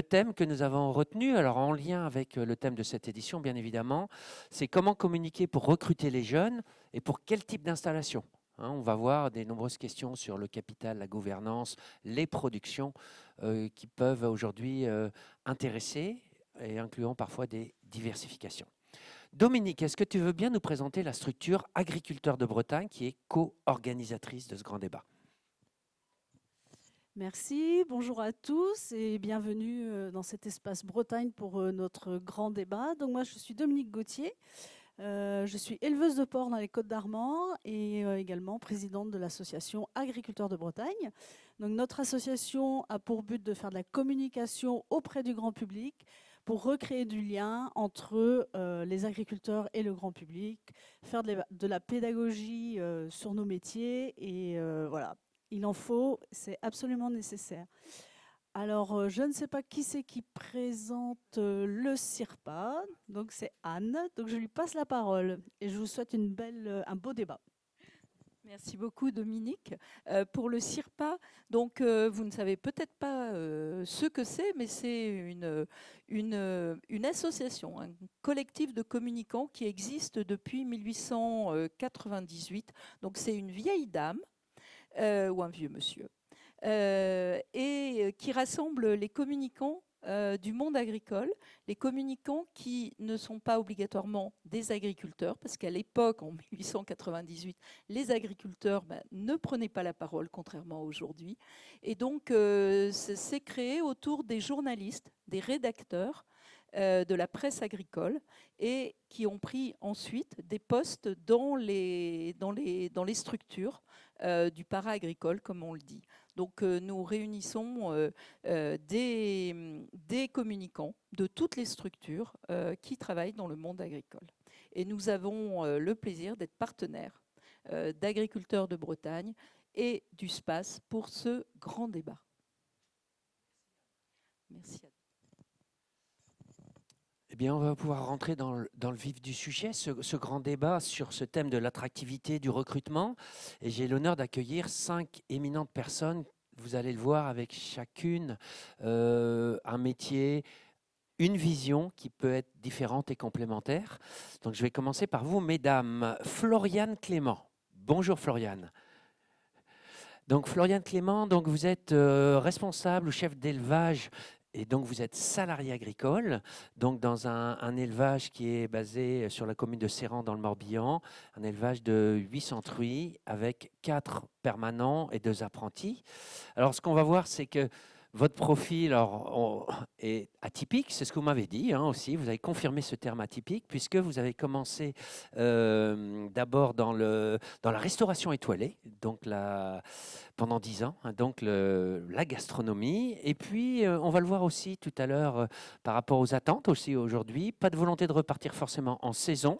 thème que nous avons retenu, alors en lien avec le thème de cette édition, bien évidemment, c'est comment communiquer pour recruter les jeunes et pour quel type d'installation. On va voir des nombreuses questions sur le capital, la gouvernance, les productions qui peuvent aujourd'hui intéresser et incluant parfois des diversifications. Dominique, est-ce que tu veux bien nous présenter la structure Agriculteurs de Bretagne qui est co-organisatrice de ce grand débat? Merci, bonjour à tous et bienvenue dans cet espace Bretagne pour notre grand débat. Donc moi je suis Dominique Gauthier, je suis éleveuse de porc dans les Côtes-d'Armor et également présidente de l'association Agriculteurs de Bretagne. Donc notre association a pour but de faire de la communication auprès du grand public pour recréer du lien entre les agriculteurs et le grand public, faire de la pédagogie sur nos métiers et voilà. Il en faut, c'est absolument nécessaire. Alors, je ne sais pas qui c'est qui présente le CIRPA. Donc, c'est Anne. Donc, je lui passe la parole et je vous souhaite un beau débat. Merci beaucoup Dominique. Pour le CIRPA, donc vous ne savez peut-être pas ce que c'est, mais c'est une association, un collectif de communicants qui existe depuis 1898. Donc c'est une vieille dame ou un vieux monsieur et qui rassemble les communicants du monde agricole, les communicants qui ne sont pas obligatoirement des agriculteurs, parce qu'à l'époque, en 1898, les agriculteurs ne prenaient pas la parole, contrairement à aujourd'hui. Et donc, c'est créé autour des journalistes, des rédacteurs de la presse agricole, et qui ont pris ensuite des postes dans les structures du para-agricole, comme on le dit. Donc nous réunissons des communicants de toutes les structures qui travaillent dans le monde agricole. Et nous avons le plaisir d'être partenaires d'Agriculteurs de Bretagne et du SPACE pour ce grand débat. Merci à vous. Eh bien, on va pouvoir rentrer dans le vif du sujet, ce grand débat sur ce thème de l'attractivité du recrutement. Et j'ai l'honneur d'accueillir 5 éminentes personnes. Vous allez le voir avec chacune un métier, une vision qui peut être différente et complémentaire. Donc, je vais commencer par vous, mesdames. Floriane Clément. Bonjour Floriane. Donc, Floriane Clément, donc vous êtes responsable ou chef d'élevage. Et donc, vous êtes salarié agricole, donc dans un élevage qui est basé sur la commune de Serran dans le Morbihan, un élevage de 800 truies avec 4 permanents et 2 apprentis. Alors, ce qu'on va voir, c'est que votre profil est atypique, c'est ce que vous m'avez dit aussi. Vous avez confirmé ce terme atypique puisque vous avez commencé d'abord dans la restauration étoilée, donc pendant 10 ans, donc la gastronomie. Et puis, on va le voir aussi tout à l'heure par rapport aux attentes aussi aujourd'hui. Pas de volonté de repartir forcément en saison.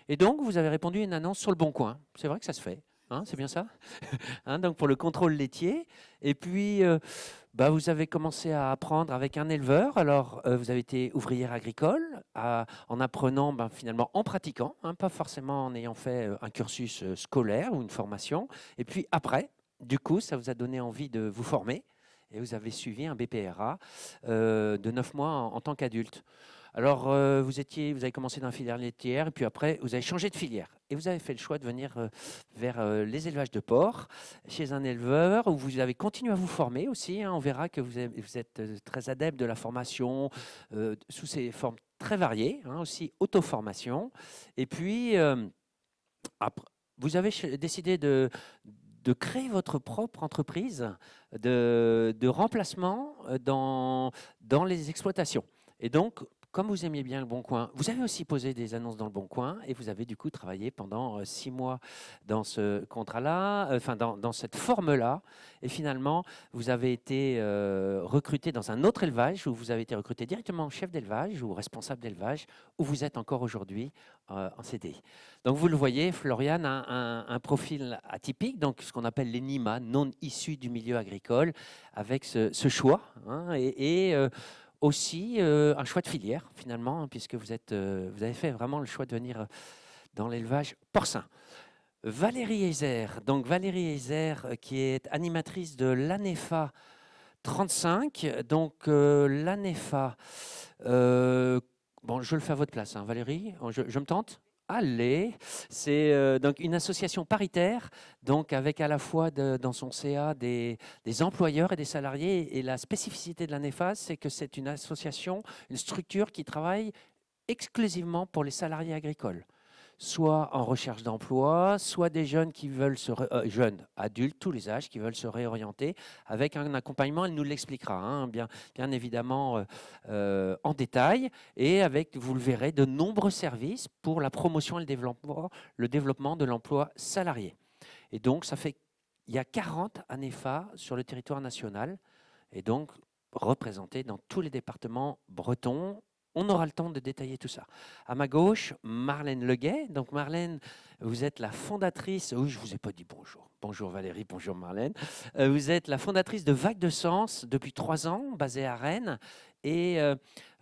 Et donc, vous avez répondu à une annonce sur le Bon Coin. C'est vrai que ça se fait. C'est bien ça donc pour le contrôle laitier. Et puis, vous avez commencé à apprendre avec un éleveur. Alors, vous avez été ouvrière agricole en apprenant finalement en pratiquant, pas forcément en ayant fait un cursus scolaire ou une formation. Et puis après, du coup, ça vous a donné envie de vous former. Et vous avez suivi un BPRA de 9 mois en tant qu'adulte. Alors, vous avez commencé dans la filière laitière, et puis après, vous avez changé de filière. Et vous avez fait le choix de venir vers les élevages de porc, chez un éleveur, où vous avez continué à vous former aussi. On verra que vous êtes très adepte de la formation, sous ses formes très variées, aussi auto-formation. Et puis, après, vous avez décidé de créer votre propre entreprise de remplacement dans les exploitations. Et donc, comme vous aimiez bien le Bon Coin, vous avez aussi posé des annonces dans le Bon Coin et vous avez du coup travaillé pendant 6 mois dans ce contrat-là, dans cette forme-là. Et finalement, vous avez été recruté dans un autre élevage où vous avez été recruté directement chef d'élevage ou responsable d'élevage, où vous êtes encore aujourd'hui en CDI. Donc vous le voyez, Floriane a un profil atypique, donc ce qu'on appelle les NIMA, non issus du milieu agricole, avec ce choix et aussi un choix de filière finalement, puisque vous avez fait vraiment le choix de venir dans l'élevage porcin. Valérie Heiser, qui est animatrice de l'ANEFA 35. Donc, l'ANEFA. Bon, je le fais à votre place, hein, Valérie. Je me tente. Allez, c'est donc une association paritaire, donc avec à la fois dans son CA des employeurs et des salariés. Et la spécificité de l'ANEFA, c'est que c'est une association, une structure qui travaille exclusivement pour les salariés agricoles, soit en recherche d'emploi, soit des jeunes qui veulent jeunes, adultes, tous les âges, qui veulent se réorienter, avec un accompagnement, elle nous l'expliquera, hein, bien évidemment en détail, et avec, vous le verrez, de nombreux services pour la promotion et le développement de l'emploi salarié. Et donc, il y a 40 ANEFA sur le territoire national, et donc représentés dans tous les départements bretons. On aura le temps de détailler tout ça. À ma gauche, Marlène Leguet. Donc Marlène, vous êtes la fondatrice... Oui, je ne vous ai pas dit bonjour. Bonjour Valérie, bonjour Marlène. Vous êtes la fondatrice de Vague de Sens depuis 3 ans, basée à Rennes. Et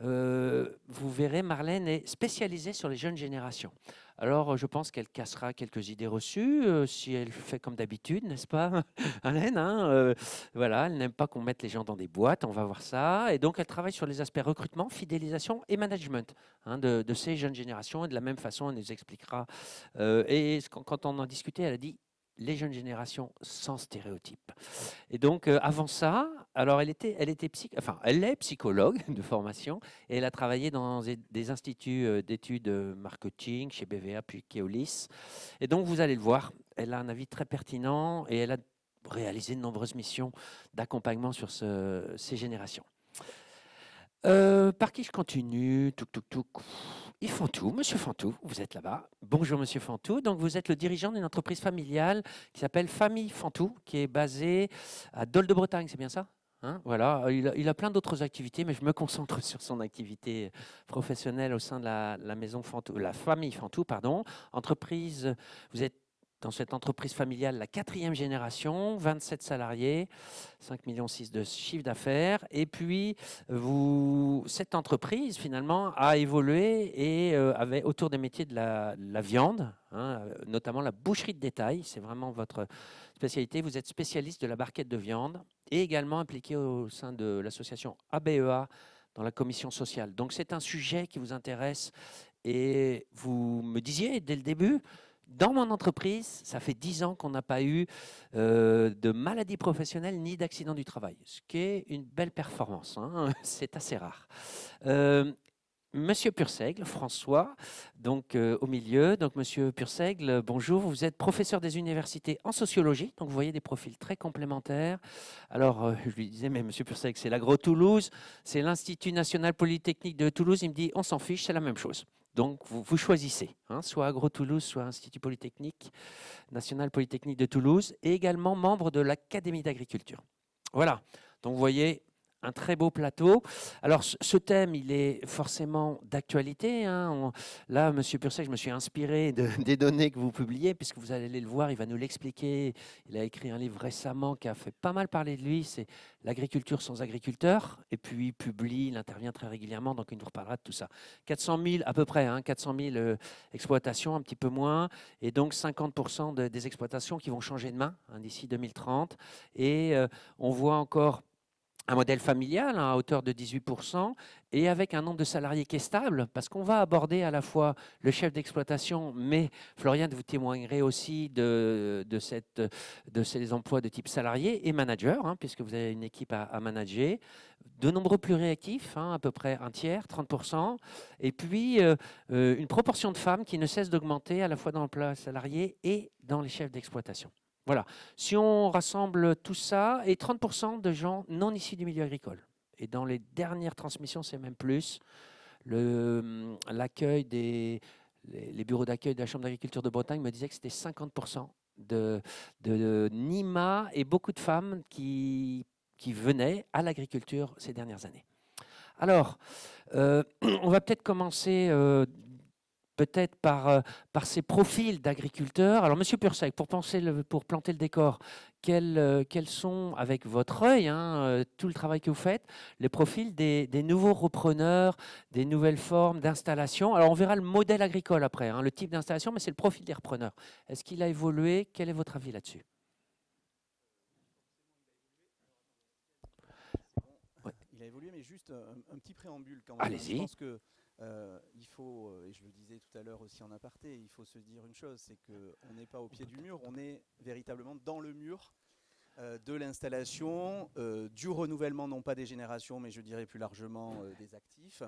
vous verrez, Marlène est spécialisée sur les jeunes générations. Alors, je pense qu'elle cassera quelques idées reçues, si elle fait comme d'habitude, n'est-ce pas, Marlène, hein, voilà, elle n'aime pas qu'on mette les gens dans des boîtes, on va voir ça. Et donc, elle travaille sur les aspects recrutement, fidélisation et management, hein, de ces jeunes générations. Et de la même façon, elle nous expliquera. Et quand on en discutait, elle a dit les jeunes générations sans stéréotypes. Et donc, avant ça, alors elle est psychologue de formation et elle a travaillé dans des instituts d'études marketing chez BVA puis Keolis. Et donc, vous allez le voir, elle a un avis très pertinent et elle a réalisé de nombreuses missions d'accompagnement sur ces générations. Par qui je continue? Ils font tout. Monsieur Fantou, vous êtes là-bas. Bonjour Monsieur Fantou. Donc vous êtes le dirigeant d'une entreprise familiale qui s'appelle Famille Fantou, qui est basée à Dol de Bretagne, c'est bien ça? Hein, voilà. Il a plein d'autres activités, mais je me concentre sur son activité professionnelle au sein de la maison Fantou, la Famille Fantou, pardon. Entreprise, vous êtes dans cette entreprise familiale, la 4e génération, 27 salariés, 5,6 millions de chiffre d'affaires. Et puis, cette entreprise, finalement, a évolué et avait autour des métiers de la viande, hein, notamment la boucherie de détail. C'est vraiment votre spécialité. Vous êtes spécialiste de la barquette de viande et également impliqué au sein de l'association ABEA dans la commission sociale. Donc, c'est un sujet qui vous intéresse. Et vous me disiez dès le début, dans mon entreprise, ça fait 10 ans qu'on n'a pas eu de maladie professionnelle ni d'accident du travail, ce qui est une belle performance, hein. C'est assez rare. Monsieur Purseigle, François, donc au milieu. Donc Monsieur Purseigle, bonjour. Vous êtes professeur des universités en sociologie, donc vous voyez des profils très complémentaires. Alors je lui disais, mais Monsieur Purseigle, c'est l'Agro-Toulouse, c'est l'Institut national polytechnique de Toulouse. Il me dit, on s'en fiche, c'est la même chose. Donc, vous choisissez, hein, soit Agro-Toulouse, soit Institut Polytechnique, National Polytechnique de Toulouse, et également membre de l'Académie d'agriculture. Voilà, donc vous voyez un très beau plateau. Alors, ce thème, il est forcément d'actualité, hein. Là, Monsieur Purseigle, je me suis inspiré des données que vous publiez, puisque vous allez le voir, il va nous l'expliquer. Il a écrit un livre récemment qui a fait pas mal parler de lui, c'est L'agriculture sans agriculteurs. Et puis, il publie, il intervient très régulièrement, donc il nous reparlera de tout ça. 400 000, à peu près, hein, 400 000 exploitations, un petit peu moins, et donc 50% des exploitations qui vont changer de main, hein, d'ici 2030. Et on voit encore un modèle familial, hein, à hauteur de 18% et avec un nombre de salariés qui est stable, parce qu'on va aborder à la fois le chef d'exploitation, mais Floriane, vous témoignerez aussi de ces emplois de type salarié et manager, hein, puisque vous avez une équipe à manager. De nombreux pluriactifs, hein, à peu près un tiers, 30%, et puis une proportion de femmes qui ne cesse d'augmenter à la fois dans l'emploi salarié et dans les chefs d'exploitation. Voilà, si on rassemble tout ça, et 30% de gens non issus du milieu agricole. Et dans les dernières transmissions, c'est même plus. L'accueil les bureaux d'accueil de la Chambre d'agriculture de Bretagne me disaient que c'était 50% de NIMA et beaucoup de femmes qui venaient à l'agriculture ces dernières années. Alors, on va peut-être commencer peut-être par ces profils d'agriculteurs. Alors, Monsieur Purseigle, pour planter le décor, quels sont, avec votre œil, hein, tout le travail que vous faites, les profils des nouveaux repreneurs, des nouvelles formes d'installation? Alors, on verra le modèle agricole après, hein, le type d'installation, mais c'est le profil des repreneurs. Est-ce qu'il a évolué? Quel est votre avis là-dessus? il a évolué, mais juste un petit préambule quand même. Allez-y. Je pense que il faut, et je le disais tout à l'heure aussi en aparté, il faut se dire une chose, c'est qu'on n'est pas au pied du mur, on est véritablement dans le mur de l'installation, du renouvellement non pas des générations, mais je dirais plus largement des actifs.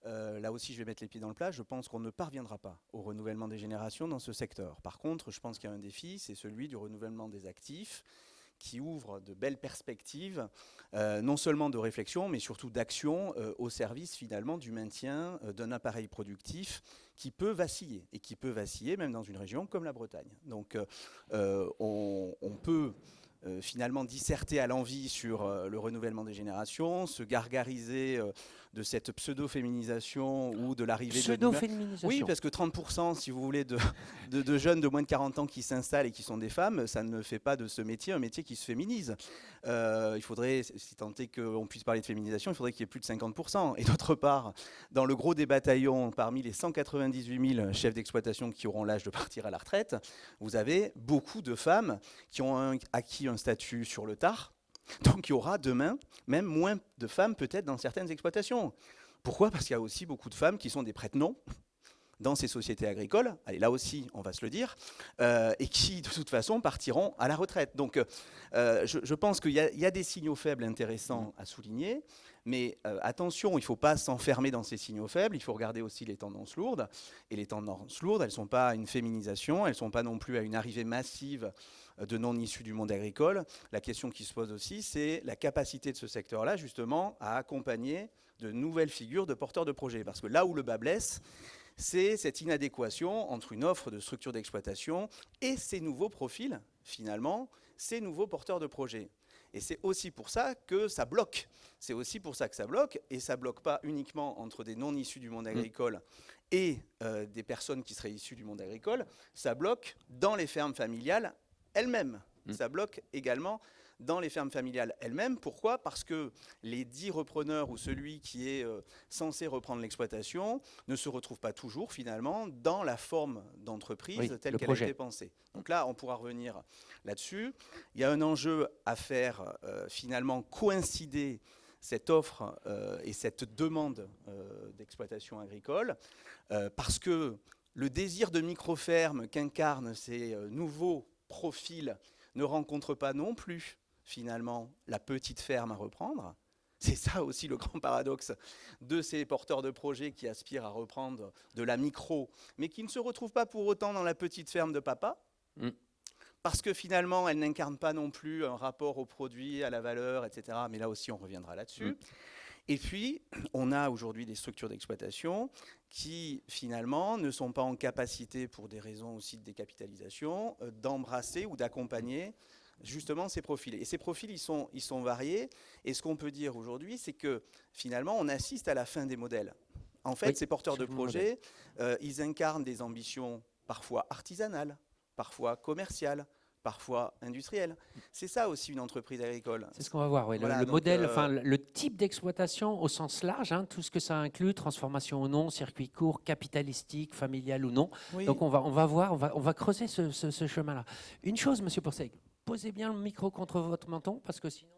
Là aussi, je vais mettre les pieds dans le plat. Je pense qu'on ne parviendra pas au renouvellement des générations dans ce secteur. Par contre, je pense qu'il y a un défi, c'est celui du renouvellement des actifs, qui ouvre de belles perspectives, non seulement de réflexion, mais surtout d'action au service finalement du maintien d'un appareil productif qui peut vaciller, et qui peut vaciller même dans une région comme la Bretagne. Donc on peut finalement disserter à l'envi sur le renouvellement des générations, se gargariser de cette pseudo-féminisation ou de l'arrivée de... Pseudo-féminisation. Oui, parce que 30%, si vous voulez, de jeunes de moins de 40 ans qui s'installent et qui sont des femmes, ça ne fait pas de ce métier un métier qui se féminise. Il faudrait, si tant est qu'on puisse parler de féminisation, il faudrait qu'il y ait plus de 50%. Et d'autre part, dans le gros des bataillons, parmi les 198 000 chefs d'exploitation qui auront l'âge de partir à la retraite, vous avez beaucoup de femmes qui ont acquis un statut sur le tard. Donc il y aura demain même moins de femmes peut-être dans certaines exploitations. Pourquoi ? Parce qu'il y a aussi beaucoup de femmes qui sont des prête-noms dans ces sociétés agricoles, allez, là aussi on va se le dire, et qui de toute façon partiront à la retraite. Donc je pense qu'il y a des signaux faibles intéressants à souligner, mais attention, il ne faut pas s'enfermer dans ces signaux faibles, il faut regarder aussi les tendances lourdes, et les tendances lourdes, elles ne sont pas à une féminisation, elles ne sont pas non plus à une arrivée massive de non issus du monde agricole. La question qui se pose aussi, c'est la capacité de ce secteur-là, justement, à accompagner de nouvelles figures de porteurs de projets. Parce que là où le bas blesse, c'est cette inadéquation entre une offre de structure d'exploitation et ces nouveaux profils, finalement, ces nouveaux porteurs de projets. Et c'est aussi pour ça que ça bloque. C'est aussi pour ça que ça bloque, et ça ne bloque pas uniquement entre des non issus du monde agricole et des personnes qui seraient issues du monde agricole, ça bloque dans les fermes familiales elles-mêmes. Ça bloque également dans les fermes familiales elles-mêmes. Pourquoi ? Parce que les 10 repreneurs ou celui qui est censé reprendre l'exploitation ne se retrouve pas toujours finalement dans la forme d'entreprise telle qu'elle a été pensée. Donc là, on pourra revenir là-dessus. Il y a un enjeu à faire finalement coïncider cette offre et cette demande d'exploitation agricole parce que le désir de micro-ferme qu'incarnent ces nouveaux profils ne rencontre pas non plus finalement la petite ferme à reprendre. C'est ça aussi le grand paradoxe de ces porteurs de projets qui aspirent à reprendre de la micro, mais qui ne se retrouvent pas pour autant dans la petite ferme de papa, parce que finalement, elles n'incarnent pas non plus un rapport au produit, à la valeur, etc. Mais là aussi, on reviendra là-dessus. Et puis, on a aujourd'hui des structures d'exploitation qui, finalement, ne sont pas en capacité, pour des raisons aussi de décapitalisation, d'embrasser ou d'accompagner justement ces profils. Et ces profils, ils sont variés. Et ce qu'on peut dire aujourd'hui, c'est que, finalement, on assiste à la fin des modèles. En fait, ces porteurs de projets, ils incarnent des ambitions parfois artisanales, parfois commerciales, parfois industrielle. C'est ça aussi une entreprise agricole. C'est ce qu'on va voir, oui. Voilà, le donc, modèle, le type d'exploitation au sens large, tout ce que ça inclut, transformation ou non, circuit court, capitalistique, familial ou non. Oui. Donc on va voir, on va creuser ce chemin-là. Une chose, Monsieur Pourseg, posez bien le micro contre votre menton, parce que sinon...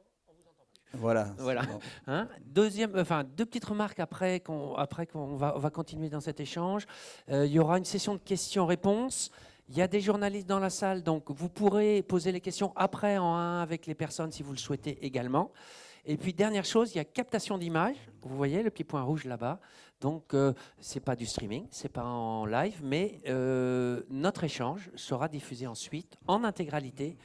Voilà. Bon. Deux petites remarques après qu'on va continuer dans cet échange. Il y aura une session de questions-réponses. Il y a des journalistes dans la salle, donc vous pourrez poser les questions après en 1 avec les personnes si vous le souhaitez également. Et puis dernière chose, il y a captation d'image. Vous voyez le petit point rouge là-bas. Donc c'est pas du streaming, c'est pas en live, mais notre échange sera diffusé ensuite en intégralité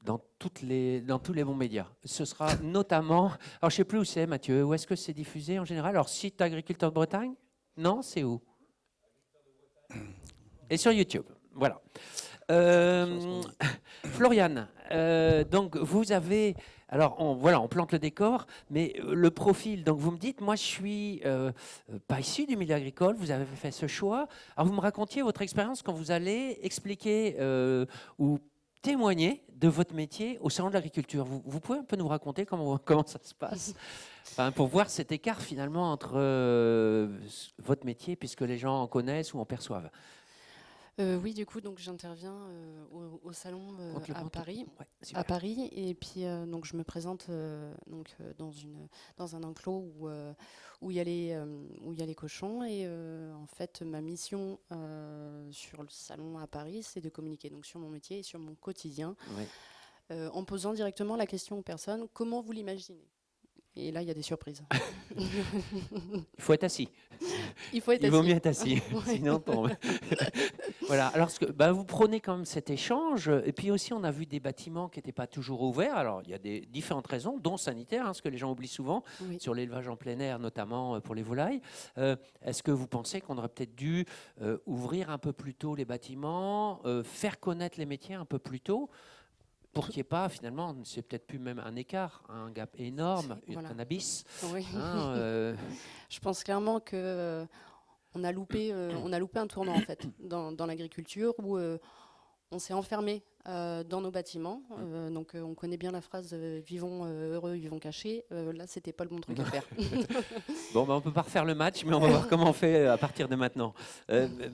dans tous les bons médias. Ce sera notamment... Alors, je ne sais plus où c'est, Mathieu. Où est-ce que c'est diffusé en général? Alors, site agriculteur de Bretagne? Non, c'est où? Et sur YouTube. Voilà. Floriane, donc vous avez... Alors, on plante le décor, mais le profil, donc vous me dites, moi je suis pas issu du milieu agricole, vous avez fait ce choix. Alors, vous me racontiez votre expérience quand vous allez expliquer ou témoigner de votre métier au salon de l'agriculture. Vous pouvez un peu nous raconter comment ça se passe, pour voir cet écart finalement entre votre métier, puisque les gens en connaissent ou en perçoivent. Oui, du coup, donc j'interviens au salon Contre le à manteau. Paris. Ouais, À super. Paris, et puis donc je me présente dans un enclos où il y a les cochons, et en fait ma mission sur le salon à Paris, c'est de communiquer donc sur mon métier et sur mon quotidien, Ouais. en posant directement la question aux personnes: comment vous l'imaginez? Et là il y a des surprises. Il faut être assis. Il faut être Il vaut assis. mieux être assis, Ouais. sinon on tombe. Voilà. Alors, vous prenez quand même cet échange. Et puis aussi, on a vu des bâtiments qui n'étaient pas toujours ouverts. Alors, il y a des différentes raisons, dont sanitaires, ce que les gens oublient souvent, Oui. sur l'élevage en plein air, notamment pour les volailles. Est-ce que vous pensez qu'on aurait peut-être dû ouvrir un peu plus tôt les bâtiments, faire connaître les métiers un peu plus tôt, pour qu'il n'y ait pas, finalement, c'est peut-être plus même un écart, un gap énorme, Voilà. un abysse. Oui. Hein, Je pense clairement que on a loupé un tournant en fait dans l'agriculture, où on s'est enfermé dans nos bâtiments. Donc on connaît bien la phrase vivons heureux, vivons cachés. Là, c'était pas le bon truc à faire. Bon, on ne peut pas refaire le match, mais on va voir comment on fait à partir de maintenant.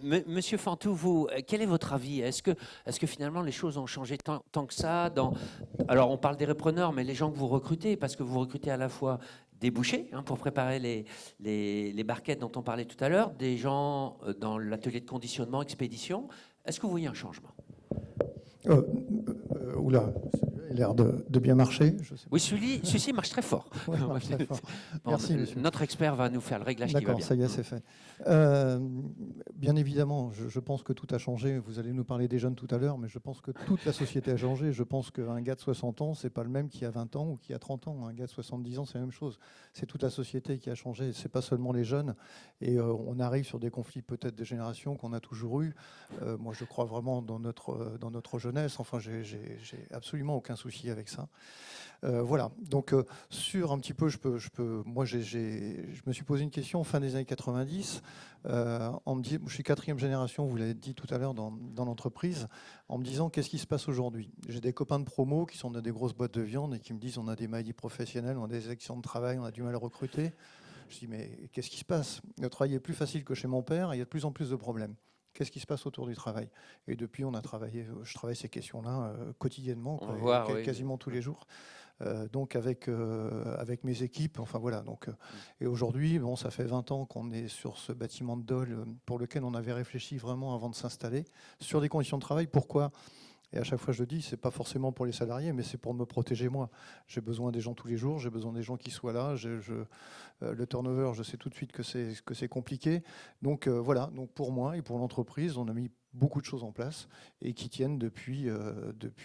Monsieur Fantou, vous, quel est votre avis? Est-ce que finalement les choses ont changé tant que ça Alors, on parle des repreneurs, mais les gens que vous recrutez, parce que vous recrutez à la fois des bouchers pour préparer les barquettes dont on parlait tout à l'heure, des gens dans l'atelier de conditionnement, expédition. Est-ce que vous voyez un changement? Oula, il a l'air de bien marcher. Je sais pas. Oui, celui-ci marche très fort. Ouais, il marche très fort. Bon, Merci, monsieur. notre expert va nous faire le réglage qui va D'accord, bien. ça y est, c'est fait. Bien évidemment, je pense que tout a changé. Vous allez nous parler des jeunes tout à l'heure, mais je pense que toute la société a changé. Je pense qu'un gars de 60 ans, c'est pas le même qui a 20 ans ou qui a 30 ans. Un gars de 70 ans, c'est la même chose. C'est toute la société qui a changé. C'est pas seulement les jeunes. Et on arrive sur des conflits peut-être des générations qu'on a toujours eu. Moi, je crois vraiment dans notre jeunesse. Enfin, j'ai absolument aucun souci avec ça. Voilà. Donc, sur un petit peu, moi, je me suis posé une question fin des années 90. En me disant, je suis 4e génération, vous l'avez dit tout à l'heure dans l'entreprise, en me disant qu'est-ce qui se passe aujourd'hui. J'ai des copains de promo qui sont dans des grosses boîtes de viande et qui me disent on a des maladies professionnelles, on a des accidents de travail, on a du mal à recruter. Je dis mais qu'est-ce qui se passe? Le travail est plus facile que chez mon père et il y a de plus en plus de problèmes. Qu'est-ce qui se passe autour du travail? Et depuis, je travaille ces questions-là quotidiennement, On va voir, oui. quasiment tous les jours. Donc avec mes équipes, enfin voilà. Donc, et aujourd'hui, bon, ça fait 20 ans qu'on est sur ce bâtiment de Dole pour lequel on avait réfléchi vraiment avant de s'installer, sur des conditions de travail. Pourquoi? Et à chaque fois, je le dis, c'est pas forcément pour les salariés, mais c'est pour me protéger moi. J'ai besoin des gens tous les jours, j'ai besoin des gens qui soient là. Le turnover, je sais tout de suite que c'est compliqué. Donc voilà. Donc pour moi et pour l'entreprise, on a mis beaucoup de choses en place et qui tiennent depuis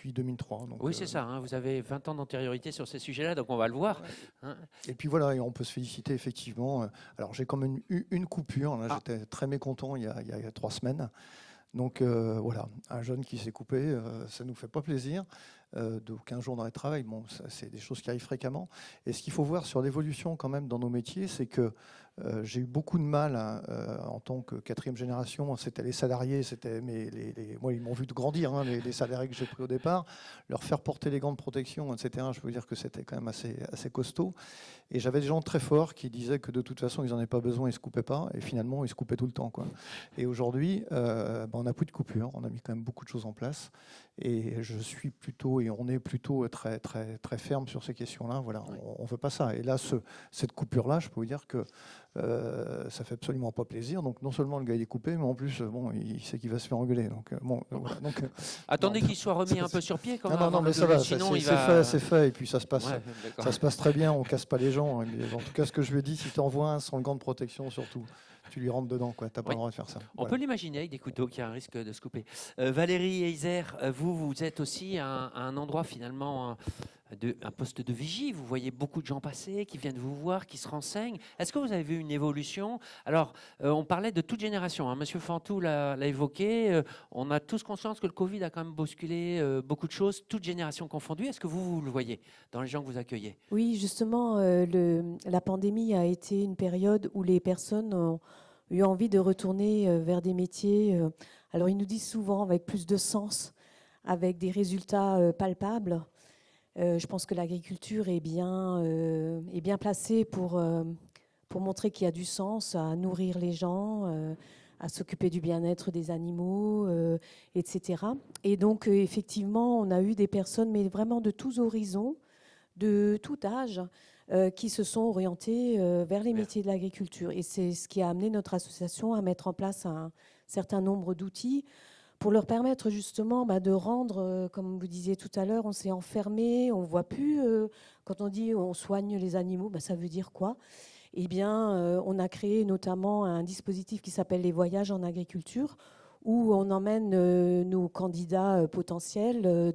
2003. Donc, Oui, c'est ça. Vous avez 20 ans d'antériorité sur ces sujets-là, donc on va le voir. Hein. Et puis voilà, et on peut se féliciter effectivement. Alors j'ai quand même eu une coupure. Là, j'étais très mécontent il y a 3 semaines. Donc voilà, un jeune qui s'est coupé, ça ne nous fait pas plaisir. De 15 jours d'arrêt de travail, bon, c'est des choses qui arrivent fréquemment. Et ce qu'il faut voir sur l'évolution quand même dans nos métiers, c'est que j'ai eu beaucoup de mal en tant que 4e génération. C'était les salariés, moi ils m'ont vu de grandir, les salariés que j'ai pris au départ, leur faire porter les gants de protection, etc. Je peux vous dire que c'était quand même assez costaud. Et j'avais des gens très forts qui disaient que de toute façon ils n'en avaient pas besoin, ils ne se coupaient pas. Et finalement ils se coupaient tout le temps, quoi. Et aujourd'hui, on n'a plus de coupure, on a mis quand même beaucoup de choses en place. Et on est plutôt très, très, très ferme sur ces questions-là. Voilà, Oui. on ne veut pas ça. Et là, cette coupure-là, je peux vous dire que ça fait absolument pas plaisir. Donc non seulement le gars il est coupé, mais en plus, il sait qu'il va se faire engueuler. Donc, voilà. Attendez qu'il soit remis un peu sur pied quand même. Non, avant mais de ça va, gueuler, sinon il va... c'est fait. Et puis ça se passe. Ouais, d'accord. Ça se passe très bien, on casse pas les gens. En tout cas, ce que je lui ai dit, si tu envoies un sans le gant de protection, surtout, tu lui rentres dedans, quoi. T'as pas Oui. le droit de faire ça. On Voilà. peut l'imaginer avec des couteaux qui a un risque de se couper. Valérie Heiser, vous êtes aussi à un endroit finalement, un poste de vigie. Vous voyez beaucoup de gens passer, qui viennent vous voir, qui se renseignent. Est-ce que vous avez vu une évolution? Alors, on parlait de toute génération. Monsieur Fantou l'a évoqué. On a tous conscience que le Covid a quand même bousculé beaucoup de choses, toute génération confondue. Est-ce que vous le voyez dans les gens que vous accueillez? Oui, justement, la pandémie a été une période où les personnes ont eu envie de retourner vers des métiers. Alors, ils nous disent souvent avec plus de sens, avec des résultats palpables. Je pense que l'agriculture est bien placée pour montrer qu'il y a du sens à nourrir les gens, à s'occuper du bien-être des animaux, etc. Et donc, effectivement, on a eu des personnes, mais vraiment de tous horizons, de tout âge, qui se sont orientées vers les métiers de l'agriculture. Et c'est ce qui a amené notre association à mettre en place un certain nombre d'outils pour leur permettre justement de rendre, comme vous disiez tout à l'heure, on s'est enfermé, on ne voit plus, quand on dit on soigne les animaux, ça veut dire quoi ? Eh bien, on a créé notamment un dispositif qui s'appelle les voyages en agriculture, où on emmène nos candidats potentiels,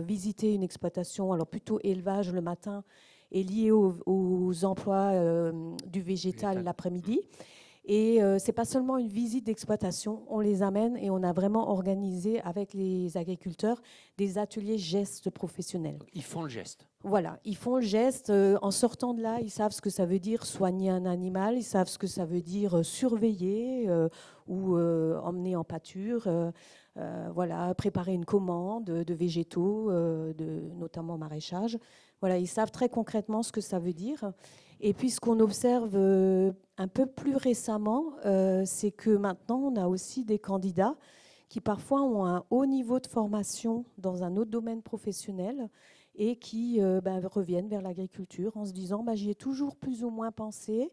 visiter une exploitation, alors plutôt élevage le matin et lié aux emplois du végétal l'après-midi. Et c'est pas seulement une visite d'exploitation, on les amène et on a vraiment organisé avec les agriculteurs des ateliers gestes professionnels. Donc, ils font le geste. Voilà, ils font le geste. En sortant de là, ils savent ce que ça veut dire soigner un animal, ils savent ce que ça veut dire surveiller ou emmener en pâture, préparer une commande de végétaux, notamment maraîchage. Voilà, ils savent très concrètement ce que ça veut dire. Et puis, ce qu'on observe un peu plus récemment, c'est que maintenant, on a aussi des candidats qui parfois ont un haut niveau de formation dans un autre domaine professionnel et qui reviennent vers l'agriculture en se disant j'y ai toujours plus ou moins pensé,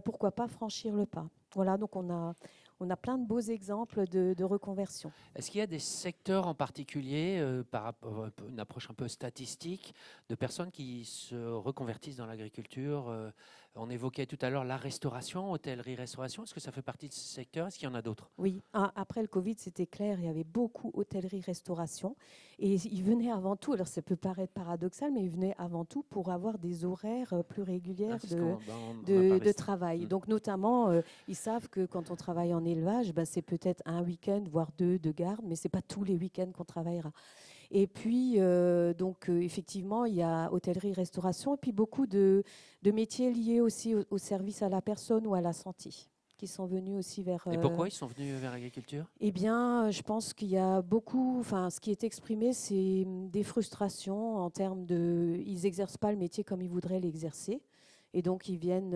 pourquoi pas franchir le pas. Voilà, donc on a plein de beaux exemples de reconversion. Est-ce qu'il y a des secteurs en particulier, par rapport à une approche un peu statistique, de personnes qui se reconvertissent dans l'agriculture ? On évoquait tout à l'heure la restauration, hôtellerie-restauration. Est-ce que ça fait partie de ce secteur ? Est-ce qu'il y en a d'autres ? Oui, après le Covid, c'était clair, il y avait beaucoup hôtellerie-restauration. Et ils venaient avant tout, alors ça peut paraître paradoxal, mais ils venaient avant tout pour avoir des horaires plus régulières de travail. Donc notamment, ils savent que quand on travaille en élevage, c'est peut-être un week-end, voire deux de garde, mais ce n'est pas tous les week-ends qu'on travaillera. Et puis, effectivement, il y a hôtellerie-restauration et puis beaucoup de métiers liés aussi au service à la personne ou à la santé qui sont venus aussi vers... Et pourquoi ils sont venus vers l'agriculture ? Eh bien, je pense qu'il y a beaucoup... ce qui est exprimé, c'est des frustrations en termes de... Ils n'exercent pas le métier comme ils voudraient l'exercer. Et donc, ils viennent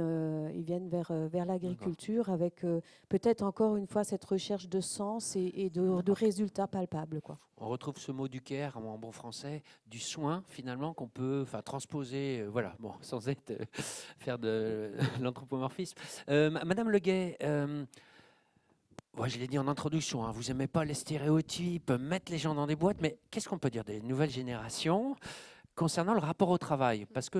vers l'agriculture avec peut-être encore une fois cette recherche de sens et de résultats palpables, quoi. On retrouve ce mot du care en bon français, du soin finalement qu'on peut transposer, sans être faire de l'anthropomorphisme. Madame Leguet, je l'ai dit en introduction, vous n'aimez pas les stéréotypes, mettre les gens dans des boîtes, mais qu'est-ce qu'on peut dire des nouvelles générations concernant le rapport au travail? Parce que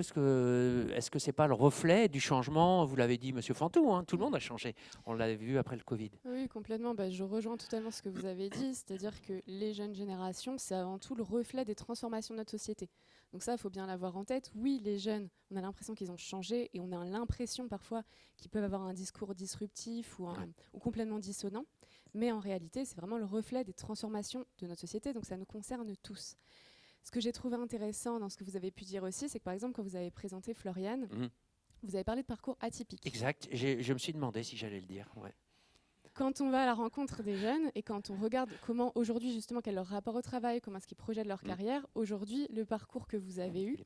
est-ce que ce n'est pas le reflet du changement? Vous l'avez dit, Monsieur Fantou, tout le monde a changé. On l'avait vu après le Covid. Oui, complètement. Je rejoins totalement ce que vous avez dit. C'est-à-dire que les jeunes générations, c'est avant tout le reflet des transformations de notre société. Donc ça, il faut bien l'avoir en tête. Oui, les jeunes, on a l'impression qu'ils ont changé et on a l'impression parfois qu'ils peuvent avoir un discours disruptif ou complètement dissonant. Mais en réalité, c'est vraiment le reflet des transformations de notre société. Donc ça nous concerne tous. Ce que j'ai trouvé intéressant dans ce que vous avez pu dire aussi, c'est que par exemple, quand vous avez présenté Floriane, vous avez parlé de parcours atypiques. Exact. Je me suis demandé si j'allais le dire. Ouais. Quand on va à la rencontre des jeunes et quand on regarde comment aujourd'hui, justement, quel est leur rapport au travail, comment est-ce qu'ils projettent leur carrière, aujourd'hui, le parcours que vous avez eu,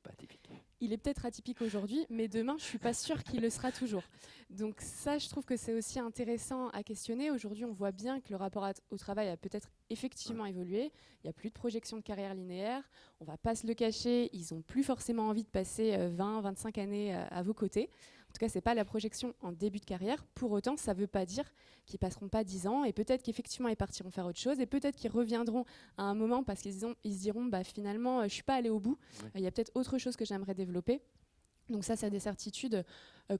il est peut-être atypique aujourd'hui, mais demain, je ne suis pas sûre qu'il le sera toujours. Donc ça, je trouve que c'est aussi intéressant à questionner. Aujourd'hui, on voit bien que le rapport au travail a peut-être effectivement évolué. Il n'y a plus de projection de carrière linéaire. On ne va pas se le cacher. Ils n'ont plus forcément envie de passer 20, 25 années à vos côtés. En tout cas, ce n'est pas la projection en début de carrière. Pour autant, ça ne veut pas dire qu'ils ne passeront pas 10 ans et peut-être qu'effectivement, ils partiront faire autre chose et peut-être qu'ils reviendront à un moment parce qu'ils se diront finalement, je ne suis pas allé au bout. Il y a peut-être autre chose que j'aimerais développer. Donc ça, c'est des certitudes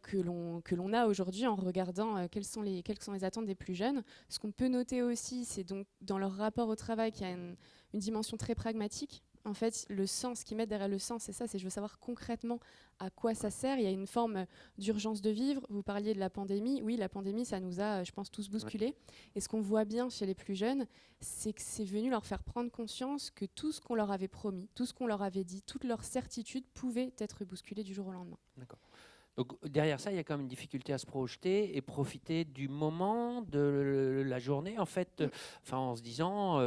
que l'on a aujourd'hui en regardant quelles sont les attentes des plus jeunes. Ce qu'on peut noter aussi, c'est donc dans leur rapport au travail qu'il y a une dimension très pragmatique. En fait, le sens, ce qu'ils mettent derrière le sens, c'est ça, c'est je veux savoir concrètement à quoi ça sert. Il y a une forme d'urgence de vivre. Vous parliez de la pandémie. Oui, la pandémie, ça nous a, je pense, tous bousculés. Et ce qu'on voit bien chez les plus jeunes, c'est que c'est venu leur faire prendre conscience que tout ce qu'on leur avait promis, tout ce qu'on leur avait dit, toutes leurs certitudes pouvaient être bousculées du jour au lendemain. D'accord. Donc derrière ça, il y a quand même une difficulté à se projeter et profiter du moment de la journée, en fait, en se disant,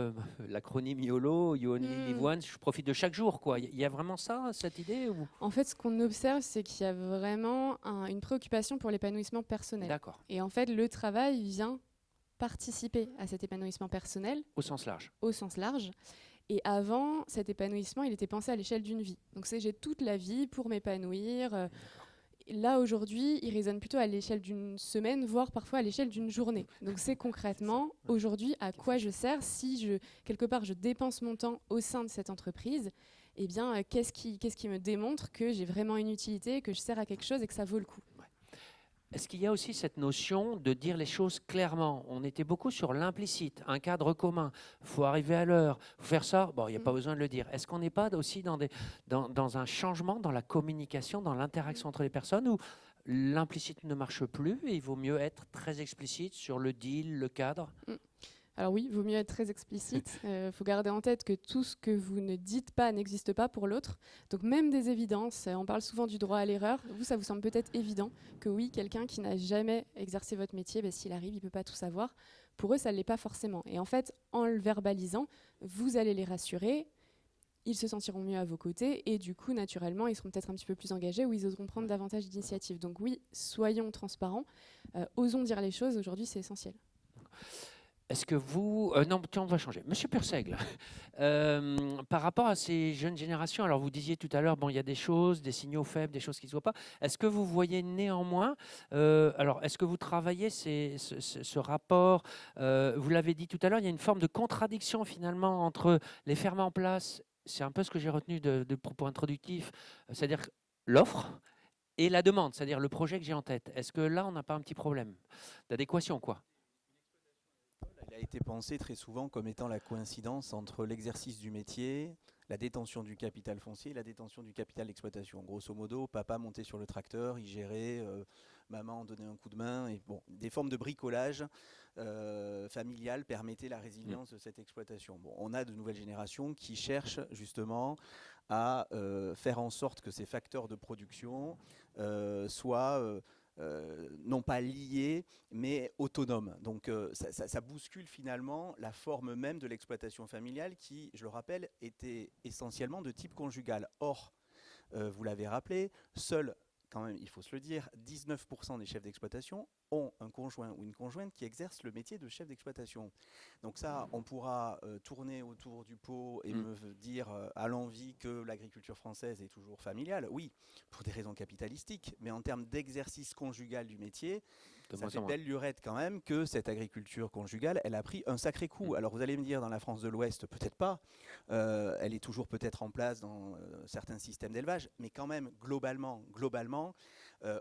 l'acronyme YOLO, You Only Live Once, je profite de chaque jour, quoi. Il y a vraiment ça, cette idée ou... En fait, ce qu'on observe, c'est qu'il y a vraiment une préoccupation pour l'épanouissement personnel. D'accord. Et en fait, le travail vient participer à cet épanouissement personnel Au sens large. au sens large. Et avant, cet épanouissement, il était pensé à l'échelle d'une vie. Donc c'est j'ai toute la vie pour m'épanouir. Là, aujourd'hui, il résonne plutôt à l'échelle d'une semaine, voire parfois à l'échelle d'une journée. Donc c'est concrètement, aujourd'hui, à quoi je sers si quelque part, je dépense mon temps au sein de cette entreprise. Eh bien, qu'est-ce qui me démontre que j'ai vraiment une utilité, que je sers à quelque chose et que ça vaut le coup. Est-ce qu'il y a aussi cette notion de dire les choses clairement? On était beaucoup sur l'implicite, un cadre commun, il faut arriver à l'heure, il faut faire ça, bon, il n'y a pas besoin de le dire. Est-ce qu'on n'est pas aussi dans un changement dans la communication, dans l'interaction entre les personnes où l'implicite ne marche plus et il vaut mieux être très explicite sur le deal, le cadre? Alors oui, il vaut mieux être très explicite. Faut garder en tête que tout ce que vous ne dites pas n'existe pas pour l'autre. Donc même des évidences, on parle souvent du droit à l'erreur. Vous, ça vous semble peut-être évident que oui, quelqu'un qui n'a jamais exercé votre métier, s'il arrive, il ne peut pas tout savoir. Pour eux, ça ne l'est pas forcément. Et en fait, en le verbalisant, vous allez les rassurer. Ils se sentiront mieux à vos côtés et du coup, naturellement, ils seront peut-être un petit peu plus engagés ou ils oseront prendre davantage d'initiatives. Donc oui, soyons transparents. Osons dire les choses. Aujourd'hui, c'est essentiel. Est-ce que vous... non, tiens, on va changer. Monsieur Purseigle, par rapport à ces jeunes générations, alors vous disiez tout à l'heure, bon, il y a des choses, des signaux faibles, des choses qui ne se voient pas. Est-ce que vous voyez néanmoins, alors est-ce que vous travaillez ce rapport, vous l'avez dit tout à l'heure, il y a une forme de contradiction finalement entre les fermes en place, c'est un peu ce que j'ai retenu de propos introductifs, c'est-à-dire l'offre et la demande, c'est-à-dire le projet que j'ai en tête. Est-ce que là, on n'a pas un petit problème d'adéquation, quoi? Il a été pensé très souvent comme étant la coïncidence entre l'exercice du métier, la détention du capital foncier et la détention du capital d'exploitation. Grosso modo, papa montait sur le tracteur, il gérait, maman donnait un coup de main. Et bon, des formes de bricolage familial permettaient la résilience de cette exploitation. Bon, on a de nouvelles générations qui cherchent justement à faire en sorte que ces facteurs de production soient... non pas liés, mais autonomes. Donc ça bouscule finalement la forme même de l'exploitation familiale qui, je le rappelle, était essentiellement de type conjugal. Or, vous l'avez rappelé, seuls, quand même, il faut se le dire, 19% des chefs d'exploitation ont un conjoint ou une conjointe qui exerce le métier de chef d'exploitation. Donc ça, on pourra tourner autour du pot et me dire à l'envi que l'agriculture française est toujours familiale. Oui, pour des raisons capitalistiques, mais en termes d'exercice conjugal du métier, ça fait belle lurette quand même que cette agriculture conjugale, elle a pris un sacré coup. Alors vous allez me dire, dans la France de l'Ouest, peut-être pas. Elle est toujours peut-être en place dans certains systèmes d'élevage, mais quand même, globalement,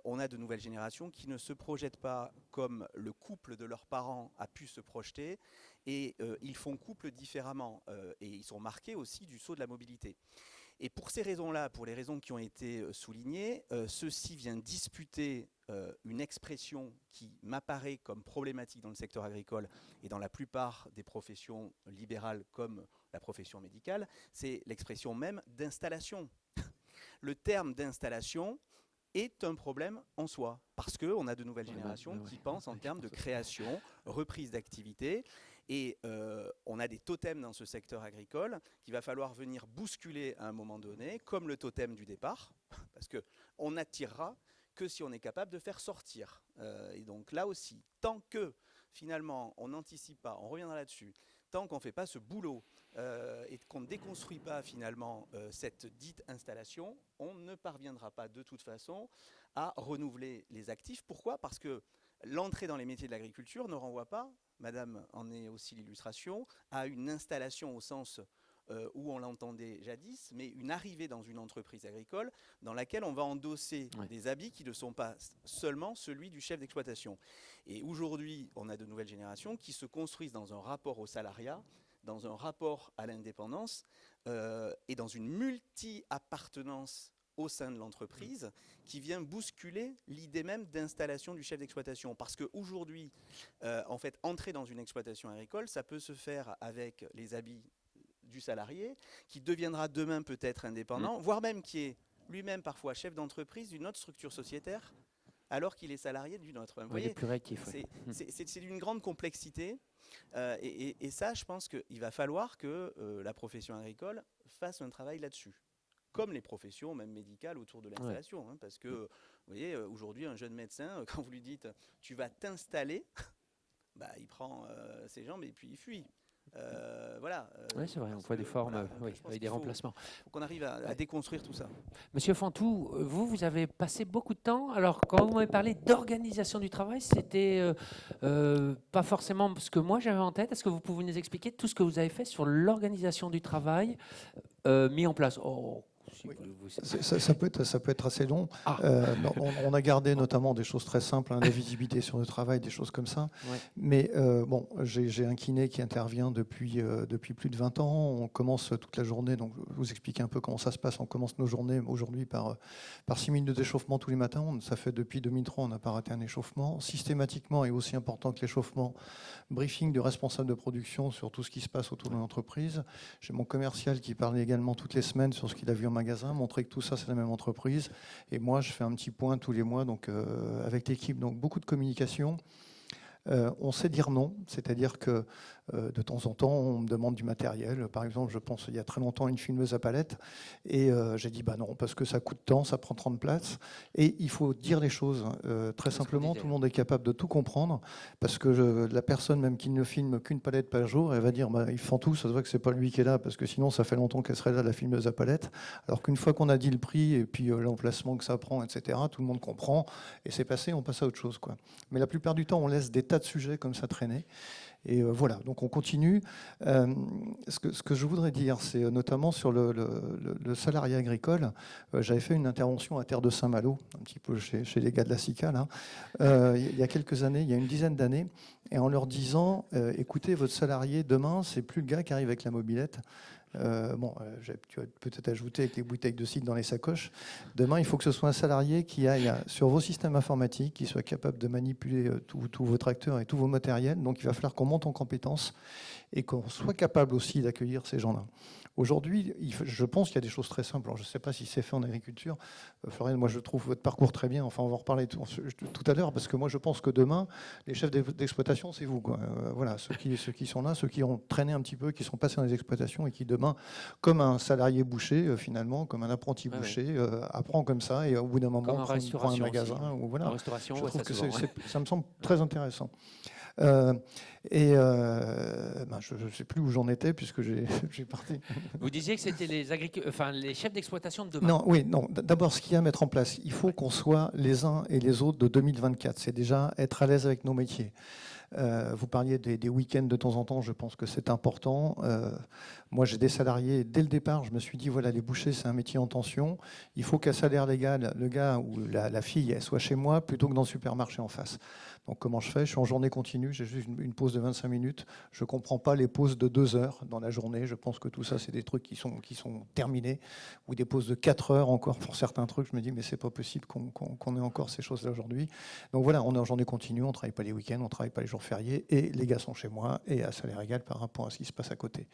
on a de nouvelles générations qui ne se projettent pas comme le couple de leurs parents a pu se projeter, et ils font couple différemment, et ils sont marqués aussi du saut de la mobilité. Et pour ces raisons-là, pour les raisons qui ont été soulignées, ceci vient disputer une expression qui m'apparaît comme problématique dans le secteur agricole et dans la plupart des professions libérales comme la profession médicale, c'est l'expression même d'installation. Le terme d'installation est un problème en soi, parce qu'on a de nouvelles générations qui pensent en termes de création, reprise d'activité, et on a des totems dans ce secteur agricole qu'il va falloir venir bousculer à un moment donné, comme le totem du départ, parce qu'on n'attirera que si on est capable de faire sortir. Et donc là aussi, tant que finalement on n'anticipe pas, on reviendra là-dessus, tant qu'on ne fait pas ce boulot et qu'on ne déconstruit pas finalement cette dite installation, on ne parviendra pas de toute façon à renouveler les actifs. Pourquoi ? Parce que l'entrée dans les métiers de l'agriculture ne renvoie pas, madame en est aussi l'illustration, à une installation au sens où on l'entendait jadis, mais une arrivée dans une entreprise agricole dans laquelle on va endosser des habits qui ne sont pas seulement celui du chef d'exploitation. Et aujourd'hui, on a de nouvelles générations qui se construisent dans un rapport au salariat, dans un rapport à l'indépendance et dans une multi-appartenance au sein de l'entreprise qui vient bousculer l'idée même d'installation du chef d'exploitation. Parce qu'aujourd'hui, en fait, entrer dans une exploitation agricole, ça peut se faire avec les habits du salarié, qui deviendra demain peut-être indépendant, voire même qui est lui-même parfois chef d'entreprise d'une autre structure sociétaire, alors qu'il est salarié d'une autre. Vous voyez, plus réactif, c'est d'une grande complexité. Et ça, je pense qu'il va falloir que la profession agricole fasse un travail là-dessus. Comme les professions, même médicales, autour de l'installation. Hein, parce que, vous voyez, aujourd'hui, un jeune médecin, quand vous lui dites « tu vas t'installer », il prend ses jambes et puis il fuit. Voilà. Oui, c'est vrai, on voit des formes avec des remplacements. Il faut qu'on arrive à déconstruire tout ça. Monsieur Fantou, vous avez passé beaucoup de temps. Alors, quand vous m'avez parlé d'organisation du travail, c'était pas forcément ce que moi j'avais en tête. Est-ce que vous pouvez nous expliquer tout ce que vous avez fait sur l'organisation du travail mis en place? Oui. Ça peut être assez long. On a gardé notamment des choses très simples, la visibilité sur le travail, des choses comme ça. Ouais. Mais j'ai un kiné qui intervient depuis plus de 20 ans. On commence toute la journée, donc je vais vous expliquer un peu comment ça se passe. On commence nos journées aujourd'hui par 6 minutes d'échauffement tous les matins. Ça fait depuis 2003, on n'a pas raté un échauffement. Systématiquement et aussi important que l'échauffement, briefing du responsable de production sur tout ce qui se passe autour de l'entreprise. J'ai mon commercial qui parle également toutes les semaines sur ce qu'il a vu en magasin, montrer que tout ça c'est la même entreprise. Et moi je fais un petit point tous les mois avec l'équipe. Donc beaucoup de communication. On sait dire non, c'est-à-dire que de temps en temps, on me demande du matériel. Par exemple, je pense il y a très longtemps, une filmeuse à palette. Et j'ai dit non, parce que ça coûte tant, ça prend 30 places. Et il faut dire les choses. Très simplement, tout le monde est capable de tout comprendre. Parce que la personne, même qui ne filme qu'une palette par jour, elle va dire ils font tout, ça se voit que c'est pas lui qui est là, parce que sinon, ça fait longtemps qu'elle serait là, la filmeuse à palette. Alors qu'une fois qu'on a dit le prix et puis l'emplacement que ça prend, etc., tout le monde comprend. Et c'est passé, on passe à autre chose, quoi. Mais la plupart du temps, on laisse des tas de sujets comme ça traîner. Et voilà, donc on continue. Ce que je voudrais dire, c'est notamment sur le salarié agricole. J'avais fait une intervention à Terre de Saint-Malo, un petit peu chez les gars de la SICA, là, il y a quelques années, il y a une dizaine d'années, et en leur disant, écoutez, votre salarié, demain, c'est plus le gars qui arrive avec la mobilette. Tu vas peut-être ajouter avec les bouteilles de cidre dans les sacoches. Demain, il faut que ce soit un salarié qui aille sur vos systèmes informatiques, qui soit capable de manipuler tous vos tracteurs et tous vos matériels. Donc, il va falloir qu'on monte en compétences et qu'on soit capable aussi d'accueillir ces gens-là. Aujourd'hui, je pense qu'il y a des choses très simples. Alors, je ne sais pas si c'est fait en agriculture. Florian, moi, je trouve votre parcours très bien. Enfin, on va en reparler tout à l'heure, parce que moi, je pense que demain, les chefs d'exploitation, c'est vous, quoi. Voilà, ceux qui sont là, ceux qui ont traîné un petit peu, qui sont passés dans les exploitations et qui demain, comme un salarié boucher, finalement, comme un apprenti boucher, apprend comme ça et au bout d'un moment, prend un magasin. Ou voilà. Restauration, je trouve que ça me semble très intéressant. Je ne sais plus où j'en étais puisque j'ai parti. Vous disiez que c'était les chefs d'exploitation de demain. Non. D'abord, ce qu'il y a à mettre en place, il faut qu'on soit les uns et les autres de 2024. C'est déjà être à l'aise avec nos métiers. Vous parliez des week-ends de temps en temps, je pense que c'est important. Moi, j'ai des salariés. Dès le départ, je me suis dit, voilà, les bouchers, c'est un métier en tension. Il faut qu'à salaire légal, le gars ou la fille, elle soit chez moi plutôt que dans le supermarché en face. Donc, comment je fais? Je suis en journée continue, j'ai juste une pause de 25 minutes. Je ne comprends pas les pauses de 2 heures dans la journée. Je pense que tout ça, c'est des trucs qui sont terminés. Ou des pauses de 4 heures encore pour certains trucs. Je me dis, mais c'est pas possible qu'on ait encore ces choses-là aujourd'hui. Donc voilà, on est en journée continue, on ne travaille pas les week-ends, on ne travaille pas les jours fériés. Et les gars sont chez moi et à salaire égal par rapport à ce qui se passe à côté.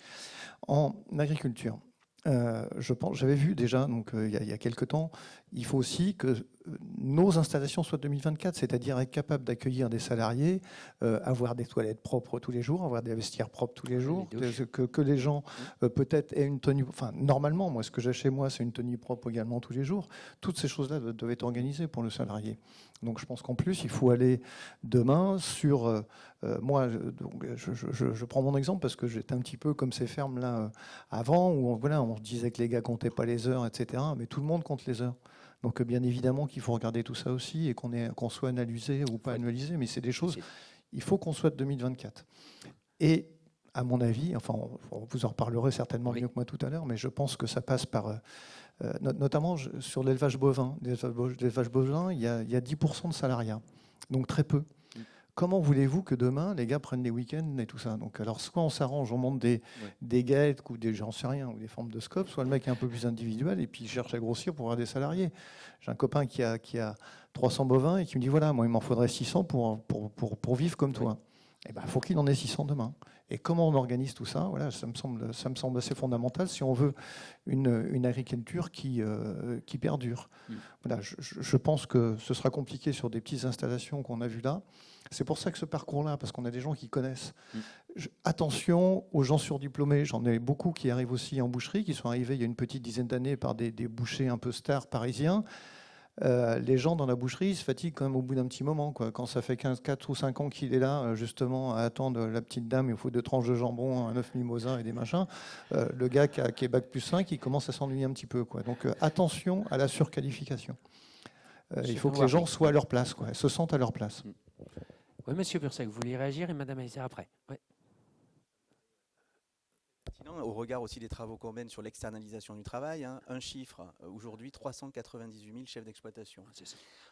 En agriculture, j'avais vu déjà, donc il y a quelques temps, il faut aussi que nos installations soient 2024, c'est-à-dire être capable d'accueillir des salariés, avoir des toilettes propres tous les jours, avoir des vestiaires propres tous les jours, que les gens peut-être aient une tenue. Enfin, normalement, moi, ce que j'ai chez moi, c'est une tenue propre également tous les jours. Toutes ces choses-là doivent être organisées pour le salarié. Donc, je pense qu'en plus, il faut aller demain sur. Moi, je prends mon exemple parce que j'étais un petit peu comme ces fermes-là avant, où on disait que les gars comptaient pas les heures, etc. Mais tout le monde compte les heures. Donc, bien évidemment qu'il faut regarder tout ça aussi et qu'on soit analysé ou pas analysé. Mais c'est des choses. Il faut qu'on soit de 2024. Et à mon avis, enfin, vous en reparlerez certainement mieux que moi tout à l'heure, mais je pense que ça passe par. Notamment sur l'élevage bovin. L'élevage bovin, il y a 10% de salariat. Donc, très peu. Comment voulez-vous que demain, les gars prennent les week-ends et tout ça? Donc, alors, soit on s'arrange, on monte des guettes ou j'en sais rien, ou des formes de scope, soit le mec est un peu plus individuel et puis il cherche à grossir pour avoir des salariés. J'ai un copain qui a 300 bovins et qui me dit, voilà, moi, il m'en faudrait 600 pour vivre comme toi. Eh ben, il faut qu'il en ait 600 demain. Et comment on organise tout ça? Voilà, ça me semble assez fondamental si on veut une agriculture qui perdure. Voilà, je pense que ce sera compliqué sur des petites installations qu'on a vues là. C'est pour ça que ce parcours-là, parce qu'on a des gens qui connaissent. Attention aux gens surdiplômés. J'en ai beaucoup qui arrivent aussi en boucherie, qui sont arrivés il y a une petite dizaine d'années par des bouchers un peu stars parisiens. Les gens dans la boucherie se fatiguent quand même au bout d'un petit moment, quoi. Quand ça fait 4 ou 5 ans qu'il est là, justement, à attendre la petite dame, il faut 2 tranches de jambon, un œuf mimosa et des machins. Le gars qui est bac plus 5, il commence à s'ennuyer un petit peu, quoi. Donc attention à la surqualification. Il faut que les gens soient à leur place, quoi, se sentent à leur place. Oui, monsieur Bursec, vous voulez réagir et madame Heiser après. Ouais. Au regard aussi des travaux qu'on mène sur l'externalisation du travail, un chiffre, aujourd'hui 398 000 chefs d'exploitation.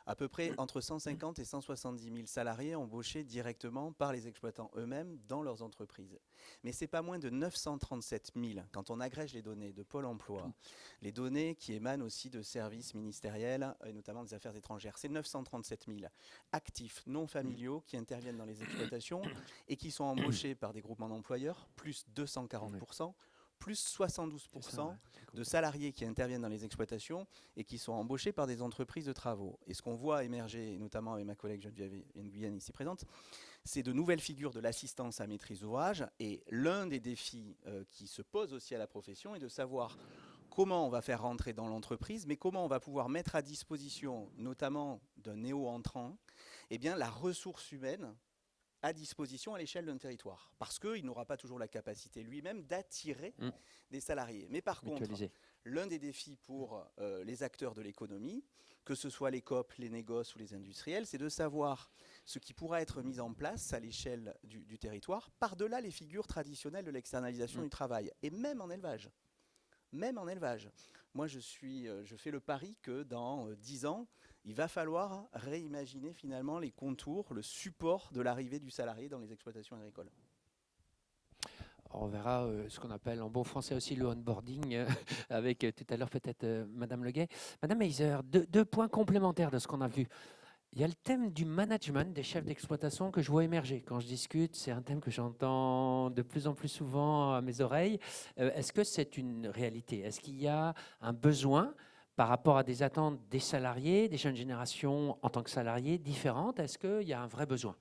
À peu près entre 150 et 170 000 salariés embauchés directement par les exploitants eux-mêmes dans leurs entreprises. Mais ce n'est pas moins de 937 000 quand on agrège les données de Pôle emploi, les données qui émanent aussi de services ministériels et notamment des affaires étrangères. C'est 937 000 actifs non familiaux qui interviennent dans les exploitations et qui sont embauchés par des groupements d'employeurs, plus 240%. Plus 72% de salariés qui interviennent dans les exploitations et qui sont embauchés par des entreprises de travaux. Et ce qu'on voit émerger, notamment avec ma collègue Geneviève Nguyen ici présente, c'est de nouvelles figures de l'assistance à maîtrise d'ouvrage. Et l'un des défis qui se pose aussi à la profession est de savoir comment on va faire rentrer dans l'entreprise, mais comment on va pouvoir mettre à disposition, notamment d'un néo-entrant, eh bien, la ressource humaine à disposition à l'échelle d'un territoire. Parce qu'il n'aura pas toujours la capacité lui-même d'attirer des salariés. Mais par contre, l'un des défis pour les acteurs de l'économie, que ce soit les COP, les négoces ou les industriels, c'est de savoir ce qui pourra être mis en place à l'échelle du territoire, par-delà les figures traditionnelles de l'externalisation du travail, et même en élevage. Même en élevage. Moi, je fais le pari que dans 10 ans, il va falloir réimaginer finalement les contours, le support de l'arrivée du salarié dans les exploitations agricoles. On verra ce qu'on appelle en bon français aussi le onboarding, avec tout à l'heure peut-être Madame Leguet. Madame Heiser, deux points complémentaires de ce qu'on a vu. Il y a le thème du management des chefs d'exploitation que je vois émerger. Quand je discute, c'est un thème que j'entends de plus en plus souvent à mes oreilles. Est-ce que c'est une réalité? Est-ce qu'il y a un besoin par rapport à des attentes des salariés, des jeunes générations en tant que salariés différentes? Est-ce qu'il y a un vrai besoin?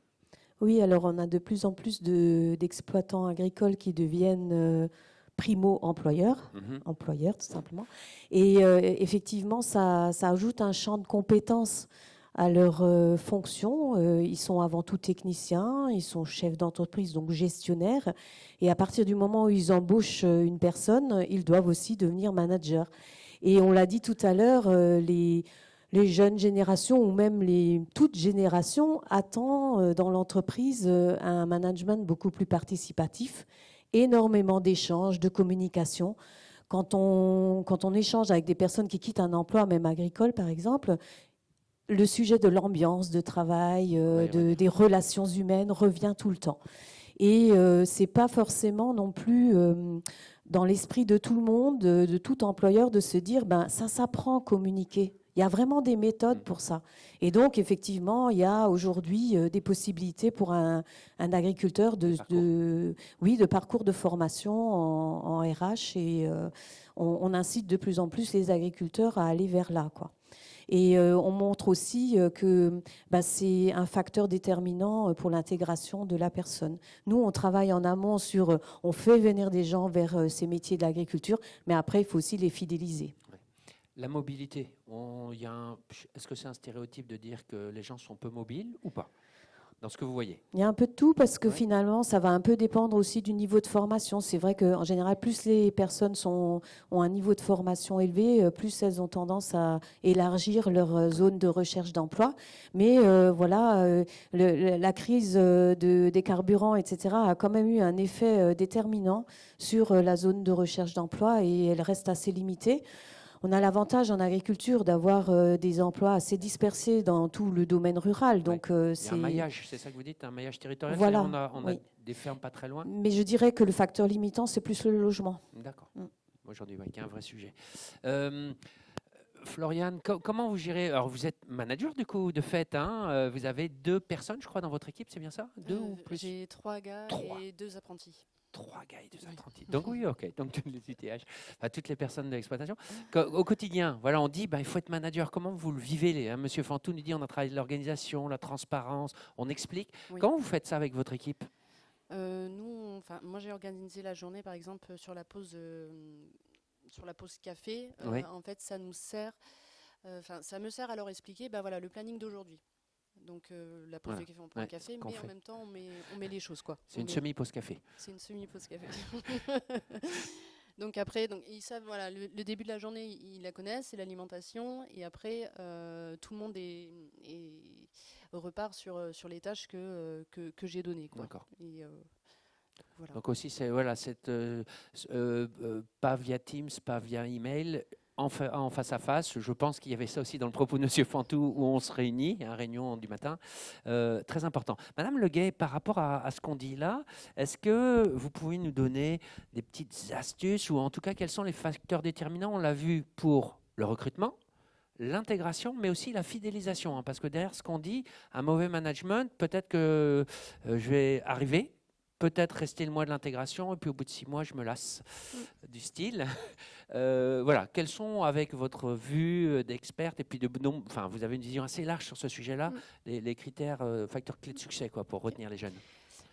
Oui, alors on a de plus en plus d'exploitants agricoles qui deviennent primo-employeurs, employeurs tout simplement. Et effectivement, ça ajoute un champ de compétences à leur fonction. Ils sont avant tout techniciens, ils sont chefs d'entreprise, donc gestionnaires. Et à partir du moment où ils embauchent une personne, ils doivent aussi devenir managers. Et on l'a dit tout à l'heure, les jeunes générations ou même toutes générations attendent dans l'entreprise un management beaucoup plus participatif, énormément d'échanges, de communication. Quand on échange avec des personnes qui quittent un emploi, même agricole par exemple, le sujet de l'ambiance de travail, des relations humaines revient tout le temps. Et c'est pas forcément non plus dans l'esprit de tout le monde, de tout employeur, de se dire ça s'apprend à communiquer. Il y a vraiment des méthodes pour ça. Et donc, effectivement, il y a aujourd'hui des possibilités pour un agriculteur de parcours de formation en RH. Et on incite de plus en plus les agriculteurs à aller vers là, quoi. Et on montre aussi que c'est un facteur déterminant pour l'intégration de la personne. Nous, on travaille en amont on fait venir des gens vers ces métiers de l'agriculture, mais après, il faut aussi les fidéliser. La mobilité, est-ce que c'est un stéréotype de dire que les gens sont peu mobiles ou pas, dans ce que vous voyez? Il y a un peu de tout parce que finalement, ça va un peu dépendre aussi du niveau de formation. C'est vrai qu'en général, plus les personnes ont un niveau de formation élevé, plus elles ont tendance à élargir leur zone de recherche d'emploi. Mais la crise des carburants, etc., a quand même eu un effet déterminant sur la zone de recherche d'emploi et elle reste assez limitée. On a l'avantage en agriculture d'avoir des emplois assez dispersés dans tout le domaine rural. Donc, il y a un maillage, c'est ça que vous dites, un maillage territorial. Voilà, on a des fermes pas très loin. Mais je dirais que le facteur limitant, c'est plus le logement. D'accord. Aujourd'hui, qui est un vrai sujet. Floriane, comment vous gérez? Alors, vous êtes manager du coup, de fait. Vous avez 2 personnes, je crois, dans votre équipe, c'est bien ça? 2 ou plus? J'ai 3 gars et 2 apprentis. 3 gars et 2 apprentis. Donc oui, ok. Donc tous les UTH, toutes les personnes de l'exploitation. Au quotidien, on dit, il faut être manager. Comment vous le vivez? Monsieur Fantou nous dit, on a travaillé l'organisation, la transparence, on explique. Oui. Comment vous faites ça avec votre équipe? Moi j'ai organisé la journée, par exemple, sur la pause café. Oui. En fait, ça nous sert Ça me sert à leur expliquer voilà, le planning d'aujourd'hui. Donc la pause de café, on prend un café, mais en même temps, on met les choses. C'est une semi-pause café. C'est une semi-pause café. Donc après, ils savent, voilà, le début de la journée, ils la connaissent, c'est l'alimentation. Et après, tout le monde repart sur les tâches que j'ai données. D'accord. Et, voilà. Donc aussi, c'est pas via Teams, pas via email, en face à face. Je pense qu'il y avait ça aussi dans le propos de M. Fantou, où on se réunit, une réunion du matin. Très important. Madame Leguet, par rapport à ce qu'on dit là, est-ce que vous pouvez nous donner des petites astuces, ou en tout cas, quels sont les facteurs déterminants? On l'a vu pour le recrutement, l'intégration, mais aussi la fidélisation. Parce que derrière ce qu'on dit, un mauvais management, peut-être que je vais arriver, peut-être rester le mois de l'intégration, et puis au bout de 6 mois, je me lasse du style. Voilà, quels sont, avec votre vue d'experte, et puis vous avez une vision assez large sur ce sujet-là, les critères, facteurs clés de succès pour retenir les jeunes?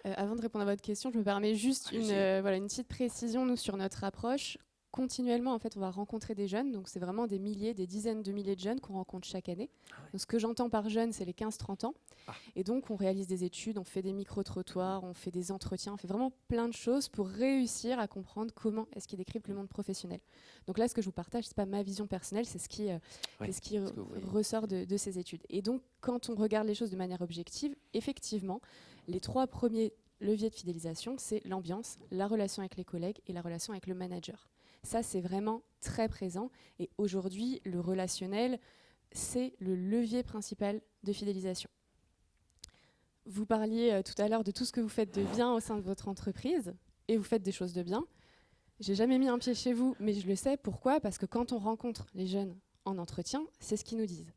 Avant de répondre à votre question, je me permets juste une petite précision, nous, sur notre approche. Continuellement, en fait, on va rencontrer des jeunes. Donc, c'est vraiment des milliers, des dizaines de milliers de jeunes qu'on rencontre chaque année. Donc, ce que j'entends par jeunes, c'est les 15-30 ans. Et donc, on réalise des études, on fait des micro-trottoirs, on fait des entretiens, on fait vraiment plein de choses pour réussir à comprendre comment est-ce qu'ils décryptent le monde professionnel. Donc là, ce que je vous partage, ce n'est pas ma vision personnelle, c'est ce qui ressort de ces études. Et donc, quand on regarde les choses de manière objective, effectivement, les 3 premiers leviers de fidélisation, c'est l'ambiance, la relation avec les collègues et la relation avec le manager. Ça, c'est vraiment très présent. Et aujourd'hui, le relationnel, c'est le levier principal de fidélisation. Vous parliez tout à l'heure de tout ce que vous faites de bien au sein de votre entreprise, et vous faites des choses de bien. J'ai jamais mis un pied chez vous, mais je le sais. Pourquoi? Parce que quand on rencontre les jeunes en entretien, c'est ce qu'ils nous disent.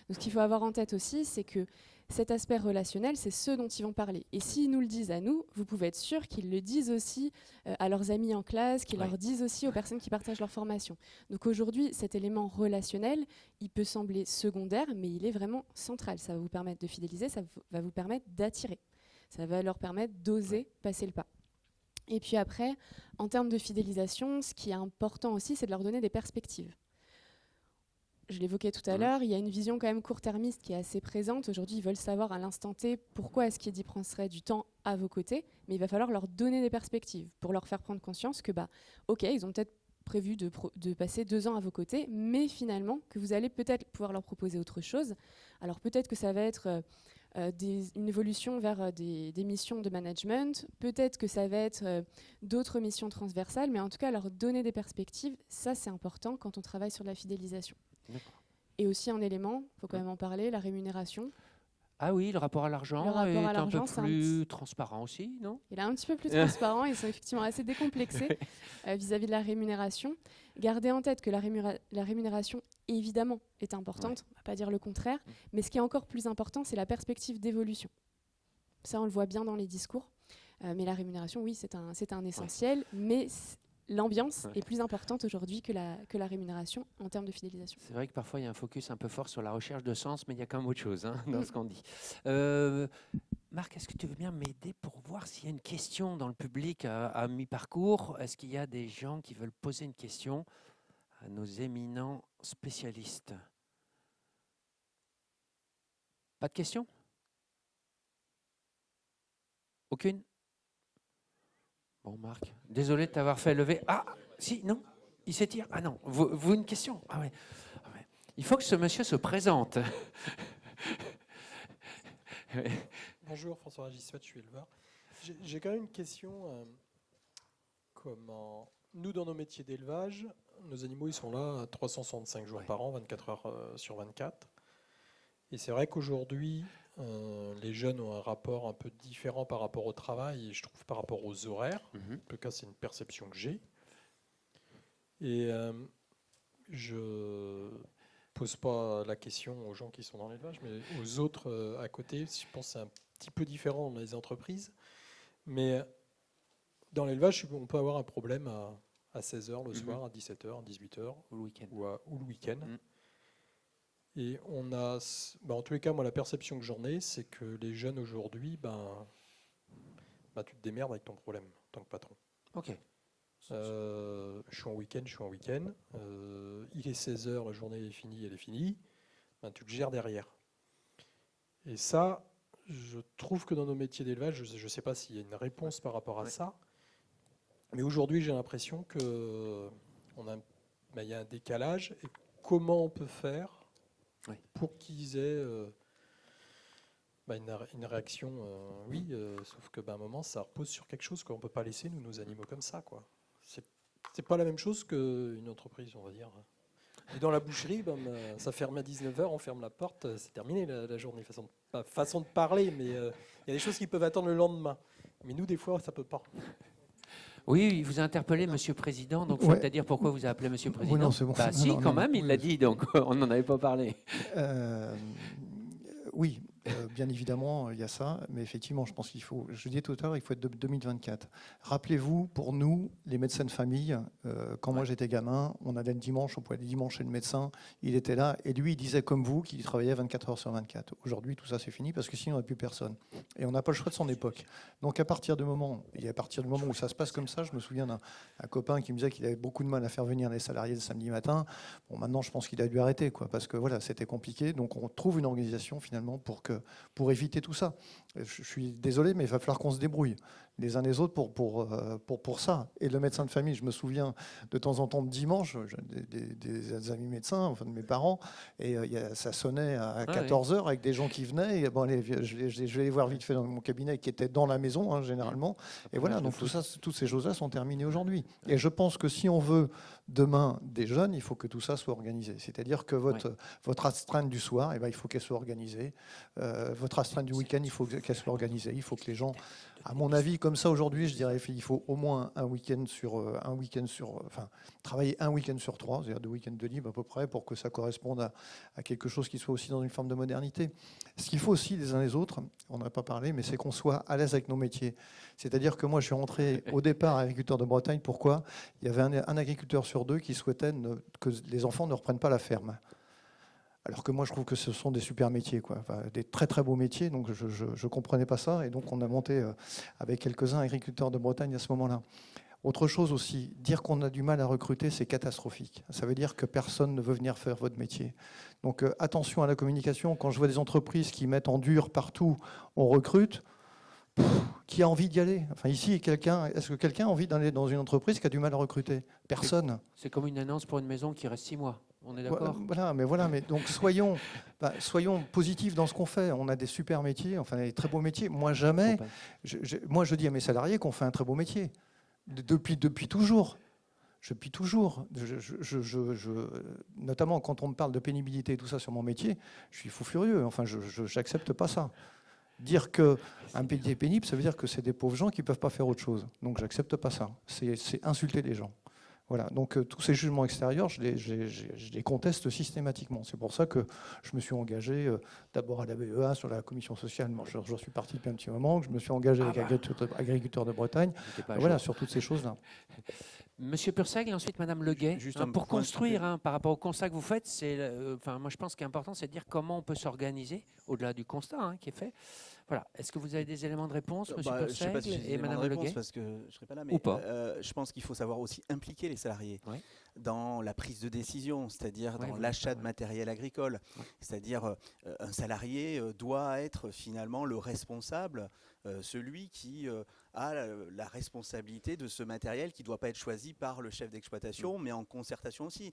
Donc, ce qu'il faut avoir en tête aussi, c'est que cet aspect relationnel, c'est ceux dont ils vont parler. Et s'ils nous le disent à nous, vous pouvez être sûr qu'ils le disent aussi à leurs amis en classe, qu'ils leur disent aussi aux personnes qui partagent leur formation. Donc aujourd'hui, cet élément relationnel, il peut sembler secondaire, mais il est vraiment central. Ça va vous permettre de fidéliser, ça va vous permettre d'attirer. Ça va leur permettre d'oser passer le pas. Et puis après, en termes de fidélisation, ce qui est important aussi, c'est de leur donner des perspectives. Je l'évoquais tout à l'heure, il y a une vision quand même court-termiste qui est assez présente. Aujourd'hui, ils veulent savoir à l'instant T pourquoi est-ce qu'Edi prendrait du temps à vos côtés, mais il va falloir leur donner des perspectives pour leur faire prendre conscience que, ok, ils ont peut-être prévu de passer 2 ans à vos côtés, mais finalement, que vous allez peut-être pouvoir leur proposer autre chose. Alors peut-être que ça va être une évolution vers des missions de management, peut-être que ça va être d'autres missions transversales, mais en tout cas, leur donner des perspectives, ça c'est important quand on travaille sur la fidélisation. Et aussi un élément, il faut quand même en parler, la rémunération. Ah oui, le rapport à l'argent est un peu plus transparent aussi, non? Il est un petit peu plus transparent, ils sont effectivement assez décomplexés vis-à-vis de la rémunération. Gardez en tête que la rémunération, évidemment, est importante, on ne va pas dire le contraire, mais ce qui est encore plus important, c'est la perspective d'évolution. Ça, on le voit bien dans les discours, mais la rémunération, oui, c'est un essentiel, mais l'ambiance est plus importante aujourd'hui que la rémunération en termes de fidélisation. C'est vrai que parfois il y a un focus un peu fort sur la recherche de sens, mais il y a quand même autre chose dans ce qu'on dit. Marc, est-ce que tu veux bien m'aider pour voir s'il y a une question dans le public à mi-parcours? Est-ce qu'il y a des gens qui veulent poser une question à nos éminents spécialistes? Pas de questions? Aucune? Bon, Marc, désolé de t'avoir fait lever. Ah, si, non, il s'étire. Ah non, vous une question? Ah ouais. Il faut que ce monsieur se présente. Bonjour, François Ragissuat, je suis éleveur. J'ai quand même une question. Nous, dans nos métiers d'élevage, nos animaux, ils sont là 365 jours par an, 24 heures sur 24. Et c'est vrai qu'aujourd'hui, les jeunes ont un rapport un peu différent par rapport au travail, et je trouve par rapport aux horaires. En tout cas, c'est une perception que j'ai. Et je pose pas la question aux gens qui sont dans l'élevage, mais aux autres à côté. Je pense que c'est un petit peu différent dans les entreprises. Mais dans l'élevage, on peut avoir un problème à 16h le soir, à 17h, à 18h, ou le week-end. Ou le week-end. Et on a, en tous les cas, moi, la perception que j'en ai, c'est que les jeunes aujourd'hui, tu te démerdes avec ton problème en tant que patron. Ok. Je suis en week-end. Il est 16h, la journée est finie, elle est finie. Ben, tu le gères derrière. Et ça, je trouve que dans nos métiers d'élevage, je ne sais pas s'il y a une réponse par rapport à ça, mais aujourd'hui, j'ai l'impression qu'il y a un décalage. Et comment on peut faire pour qu'ils aient une réaction sauf que à un moment, ça repose sur quelque chose qu'on ne peut pas laisser nos animaux comme ça, quoi. C'est pas la même chose qu'une entreprise, on va dire. Et dans la boucherie, ça ferme à 19h, on ferme la porte, c'est terminé la journée. Façon de parler, mais il y a des choses qui peuvent attendre le lendemain. Mais nous, des fois, ça peut pas. Oui, il vous a interpellé, Monsieur le Président, donc il faut peut-être dire pourquoi vous a appelé Monsieur le Président. Oui, non, c'est bon. Si, quand même, il l'a dit, donc on n'en avait pas parlé. Oui, bien évidemment, il y a ça, mais effectivement, je pense qu'il faut, je disais tout à l'heure, il faut être de 2024. Rappelez-vous, pour nous, les médecins de famille, quand moi j'étais gamin, on allait le dimanche, on pouvait aller le dimanche chez le médecin, il était là, et lui, il disait comme vous qu'il travaillait 24 heures sur 24. Aujourd'hui, tout ça, c'est fini, parce que sinon, on n'a plus personne. Et on n'a pas le choix de son époque. Donc, à partir du moment où ça se passe comme ça, je me souviens d'un copain qui me disait qu'il avait beaucoup de mal à faire venir les salariés le samedi matin. Bon, maintenant, je pense qu'il a dû arrêter, quoi, parce que voilà, c'était compliqué. Donc, on trouve une organisation, finalement, pour éviter tout ça. Je suis désolé, mais il va falloir qu'on se débrouille les uns les autres pour ça. Et le médecin de famille, je me souviens de temps en temps de dimanche, des amis médecins, enfin de mes parents, et ça sonnait à 14h avec des gens qui venaient. Et, bon, allez, je vais les voir vite fait dans mon cabinet qui était dans la maison, généralement. Et voilà, donc toutes ces choses-là sont terminées aujourd'hui. Et je pense que si on veut demain des jeunes, il faut que tout ça soit organisé. C'est-à-dire que votre astreinte du soir, il faut qu'elle soit organisée. Votre astreinte du week-end, il faut qu'elle soit organisée. Il faut que les gens, à mon avis, comme ça aujourd'hui, je dirais il faut au moins travailler un week-end sur 3, c'est-à-dire 2 week-ends de libre à peu près, pour que ça corresponde à quelque chose qui soit aussi dans une forme de modernité. Ce qu'il faut aussi les uns les autres, on n'a pas parlé, mais c'est qu'on soit à l'aise avec nos métiers. C'est-à-dire que moi, je suis rentré au départ agriculteur de Bretagne. Pourquoi ? Il y avait un agriculteur sur 2 qui souhaitait que les enfants ne reprennent pas la ferme. Alors que moi, je trouve que ce sont des super métiers, quoi. Enfin, des très très beaux métiers. Donc je ne comprenais pas ça. Et donc on a monté avec quelques-uns agriculteurs de Bretagne à ce moment-là. Autre chose aussi, dire qu'on a du mal à recruter, c'est catastrophique. Ça veut dire que personne ne veut venir faire votre métier. Donc attention à la communication. Quand je vois des entreprises qui mettent en dur partout, on recrute. Qui a envie d'y aller ? Enfin, ici, est-ce que quelqu'un a envie d'aller dans une entreprise qui a du mal à recruter ? Personne. C'est comme une annonce pour une maison qui reste 6 mois. On est d'accord ? Mais donc soyons positifs dans ce qu'on fait. On a des super métiers, enfin des très beaux métiers. Moi, jamais. Je dis à mes salariés qu'on fait un très beau métier. Depuis toujours. Depuis toujours. Notamment quand on me parle de pénibilité et tout ça sur mon métier, je suis fou furieux. Enfin, je n'accepte pas ça. Dire qu'un métier est pénible, ça veut dire que c'est des pauvres gens qui ne peuvent pas faire autre chose. Donc, j'accepte pas ça. C'est insulter les gens. Voilà. Donc, tous ces jugements extérieurs, je les conteste systématiquement. C'est pour ça que je me suis engagé d'abord à la BEA, sur la commission sociale. Moi, j'en suis parti depuis un petit moment. Je me suis engagé avec agriculteurs de Bretagne. Voilà, sur toutes ces choses-là. Monsieur Purseg et ensuite Madame Leguet. Pour construire, par rapport au constat que vous faites, moi je pense qu'il est important, c'est de dire comment on peut s'organiser au-delà du constat qui est fait. Voilà. Est-ce que vous avez des éléments de réponse, Monsieur Purseg et Madame Leguet ? Parce que je ne serai pas là, mais je pense qu'il faut savoir aussi impliquer les salariés dans la prise de décision, c'est-à-dire dans l'achat de matériel agricole. C'est-à-dire un salarié doit être finalement le responsable, celui qui a la responsabilité de ce matériel qui ne doit pas être choisi par le chef d'exploitation, mais en concertation aussi.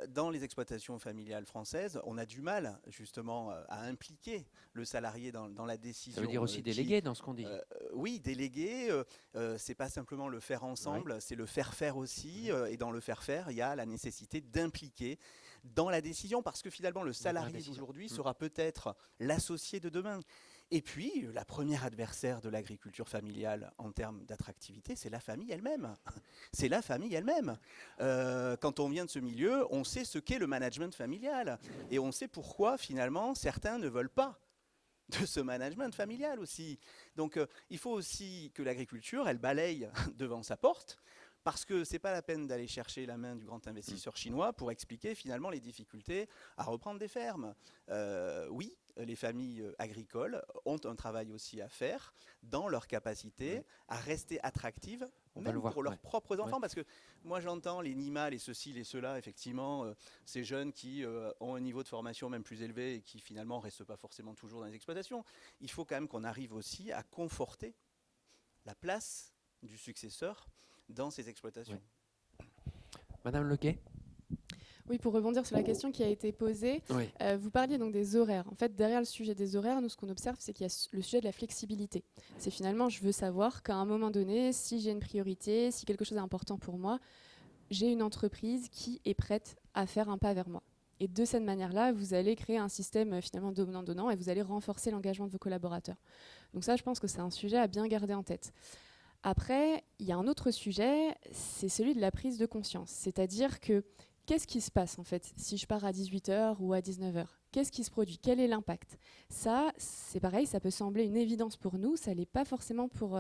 Dans les exploitations familiales françaises, on a du mal justement à impliquer le salarié dans la décision. Ça veut dire aussi déléguer dans ce qu'on dit. Oui, déléguer, c'est pas simplement le faire ensemble, c'est le faire faire aussi. Et dans le faire faire, il y a la nécessité d'impliquer dans la décision, parce que finalement le salarié d'aujourd'hui sera peut-être l'associé de demain. Et puis, la première adversaire de l'agriculture familiale en termes d'attractivité, c'est la famille elle-même. C'est la famille elle-même. Quand on vient de ce milieu, on sait ce qu'est le management familial. Et on sait pourquoi, finalement, certains ne veulent pas de ce management familial aussi. Donc, il faut aussi que l'agriculture, elle balaye devant sa porte, parce que ce n'est pas la peine d'aller chercher la main du grand investisseur chinois pour expliquer finalement les difficultés à reprendre des fermes. Oui, les familles agricoles ont un travail aussi à faire dans leur capacité à rester attractives, même pour leurs propres enfants. Parce que moi, j'entends les NIMA, les ceci, les cela, effectivement, ces jeunes qui ont un niveau de formation même plus élevé et qui finalement ne restent pas forcément toujours dans les exploitations. Il faut quand même qu'on arrive aussi à conforter la place du successeur dans ces exploitations. Madame Lequet. Oui, pour rebondir sur la question qui a été posée, vous parliez donc des horaires. En fait, derrière le sujet des horaires, nous, ce qu'on observe, c'est qu'il y a le sujet de la flexibilité. C'est finalement, je veux savoir qu'à un moment donné, si j'ai une priorité, si quelque chose est important pour moi, j'ai une entreprise qui est prête à faire un pas vers moi. Et de cette manière-là, vous allez créer un système finalement donnant-donnant et vous allez renforcer l'engagement de vos collaborateurs. Donc ça, je pense que c'est un sujet à bien garder en tête. Après, il y a un autre sujet, c'est celui de la prise de conscience. C'est-à-dire que qu'est-ce qui se passe en fait si je pars à 18h ou à 19h? Qu'est-ce qui se produit? Quel est l'impact? Ça, c'est pareil, ça peut sembler une évidence pour nous, ça ne l'est pas forcément pour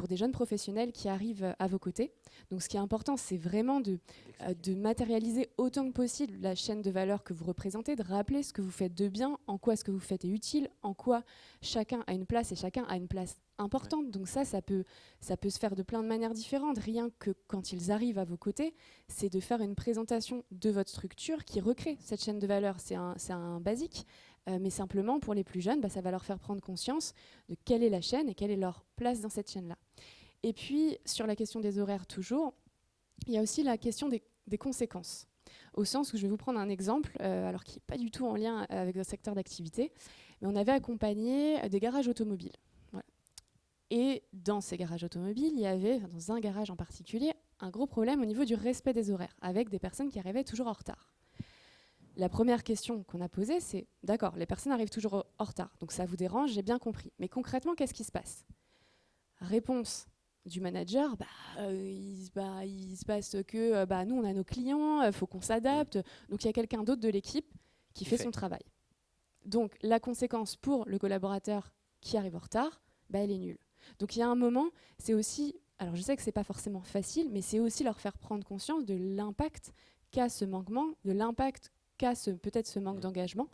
des jeunes professionnels qui arrivent à vos côtés. Donc ce qui est important, c'est vraiment de matérialiser autant que possible la chaîne de valeur que vous représentez, de rappeler ce que vous faites de bien, en quoi ce que vous faites est utile, en quoi chacun a une place et chacun a une place importante. Donc ça peut se faire de plein de manières différentes. Rien que quand ils arrivent à vos côtés, c'est de faire une présentation de votre structure qui recrée cette chaîne de valeur. C'est un basique. Mais simplement, pour les plus jeunes, ça va leur faire prendre conscience de quelle est la chaîne et quelle est leur place dans cette chaîne-là. Et puis, sur la question des horaires toujours, il y a aussi la question des conséquences. Au sens où je vais vous prendre un exemple, alors qui n'est pas du tout en lien avec le secteur d'activité, mais on avait accompagné des garages automobiles. Voilà. Et dans ces garages automobiles, il y avait, dans un garage en particulier, un gros problème au niveau du respect des horaires, avec des personnes qui arrivaient toujours en retard. La première question qu'on a posée, c'est « D'accord, les personnes arrivent toujours en retard, donc ça vous dérange, j'ai bien compris. Mais concrètement, qu'est-ce qui se passe ?» Réponse du manager, il se passe que nous, on a nos clients, il faut qu'on s'adapte. Donc, il y a quelqu'un d'autre de l'équipe qui fait son travail. Donc, la conséquence pour le collaborateur qui arrive en retard, elle est nulle. Donc, il y a un moment, c'est aussi... Alors, je sais que ce n'est pas forcément facile, mais c'est aussi leur faire prendre conscience de l'impact qu'a ce manquement, de l'impact qu'a peut-être ce manque d'engagement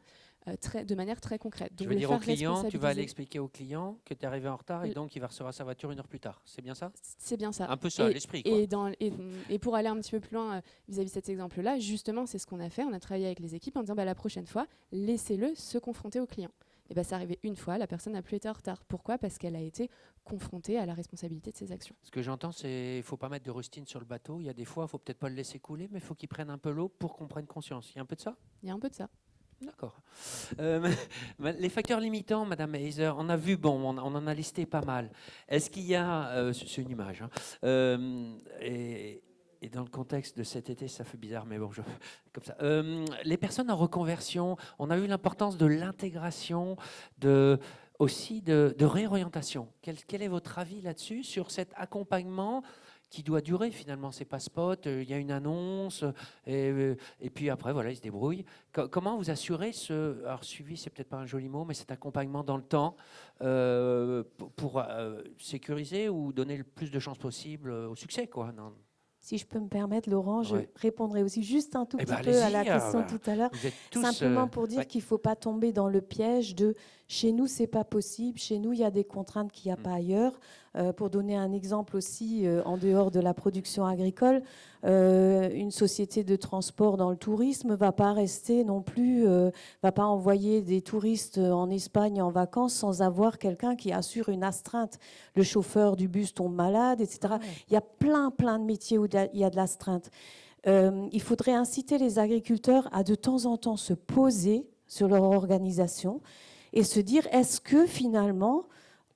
de manière très concrète. Donc, je veux dire au client, tu vas aller expliquer au client que tu es arrivé en retard et donc il va recevoir sa voiture 1 heure plus tard. C'est bien ça? C'est bien ça. Un peu ça, l'esprit. Et pour aller un petit peu plus loin vis-à-vis de cet exemple-là, justement, c'est ce qu'on a fait. On a travaillé avec les équipes en disant la prochaine fois, laissez-le se confronter au client. Et c'est arrivé une fois, la personne n'a plus été en retard. Pourquoi? Parce qu'elle a été confrontée à la responsabilité de ses actions. Ce que j'entends, c'est qu'il ne faut pas mettre de rustine sur le bateau. Il y a des fois, il ne faut peut-être pas le laisser couler, mais il faut qu'il prenne un peu l'eau pour qu'on prenne conscience. Il y a un peu de ça? Il y a un peu de ça. D'accord. Les facteurs limitants, Madame Heiser, on a vu, on en a listé pas mal. Est-ce qu'il y a, c'est une image, et dans le contexte de cet été, ça fait bizarre, mais bon, comme ça. Les personnes en reconversion, on a vu l'importance de l'intégration, aussi de réorientation. Quel est votre avis là-dessus, sur cet accompagnement qui doit durer finalement? C'est pas spot, il y a une annonce, et puis après, voilà, ils se débrouillent. Comment vous assurez alors suivi, c'est peut-être pas un joli mot, mais cet accompagnement dans le temps pour sécuriser ou donner le plus de chances possible au succès, quoi? Si je peux me permettre, Laurent, je répondrai aussi juste un tout petit peu allez-y, à la question tout à l'heure. Simplement pour dire qu'il ne faut pas tomber dans le piège de « chez nous, ce n'est pas possible, chez nous, il y a des contraintes qu'il n'y a pas ailleurs ». Pour donner un exemple aussi, en dehors de la production agricole, une société de transport dans le tourisme ne va pas rester non plus, va pas envoyer des touristes en Espagne en vacances sans avoir quelqu'un qui assure une astreinte. Le chauffeur du bus tombe malade, etc. Il y a plein de métiers où il y a de l'astreinte. Il faudrait inciter les agriculteurs à de temps en temps se poser sur leur organisation et se dire, est-ce que finalement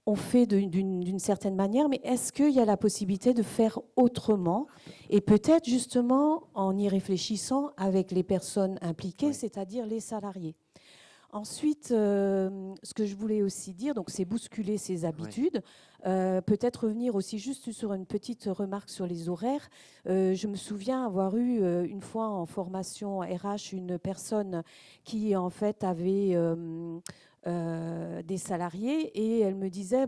on fait d'une certaine manière, mais est-ce qu'il y a la possibilité de faire autrement? Et peut-être justement en y réfléchissant avec les personnes impliquées, c'est-à-dire les salariés. Ensuite, ce que je voulais aussi dire, donc, c'est bousculer ses habitudes. Peut-être revenir aussi juste sur une petite remarque sur les horaires. Je me souviens avoir eu une fois en formation RH une personne qui en fait avait des salariés, et elle me disait,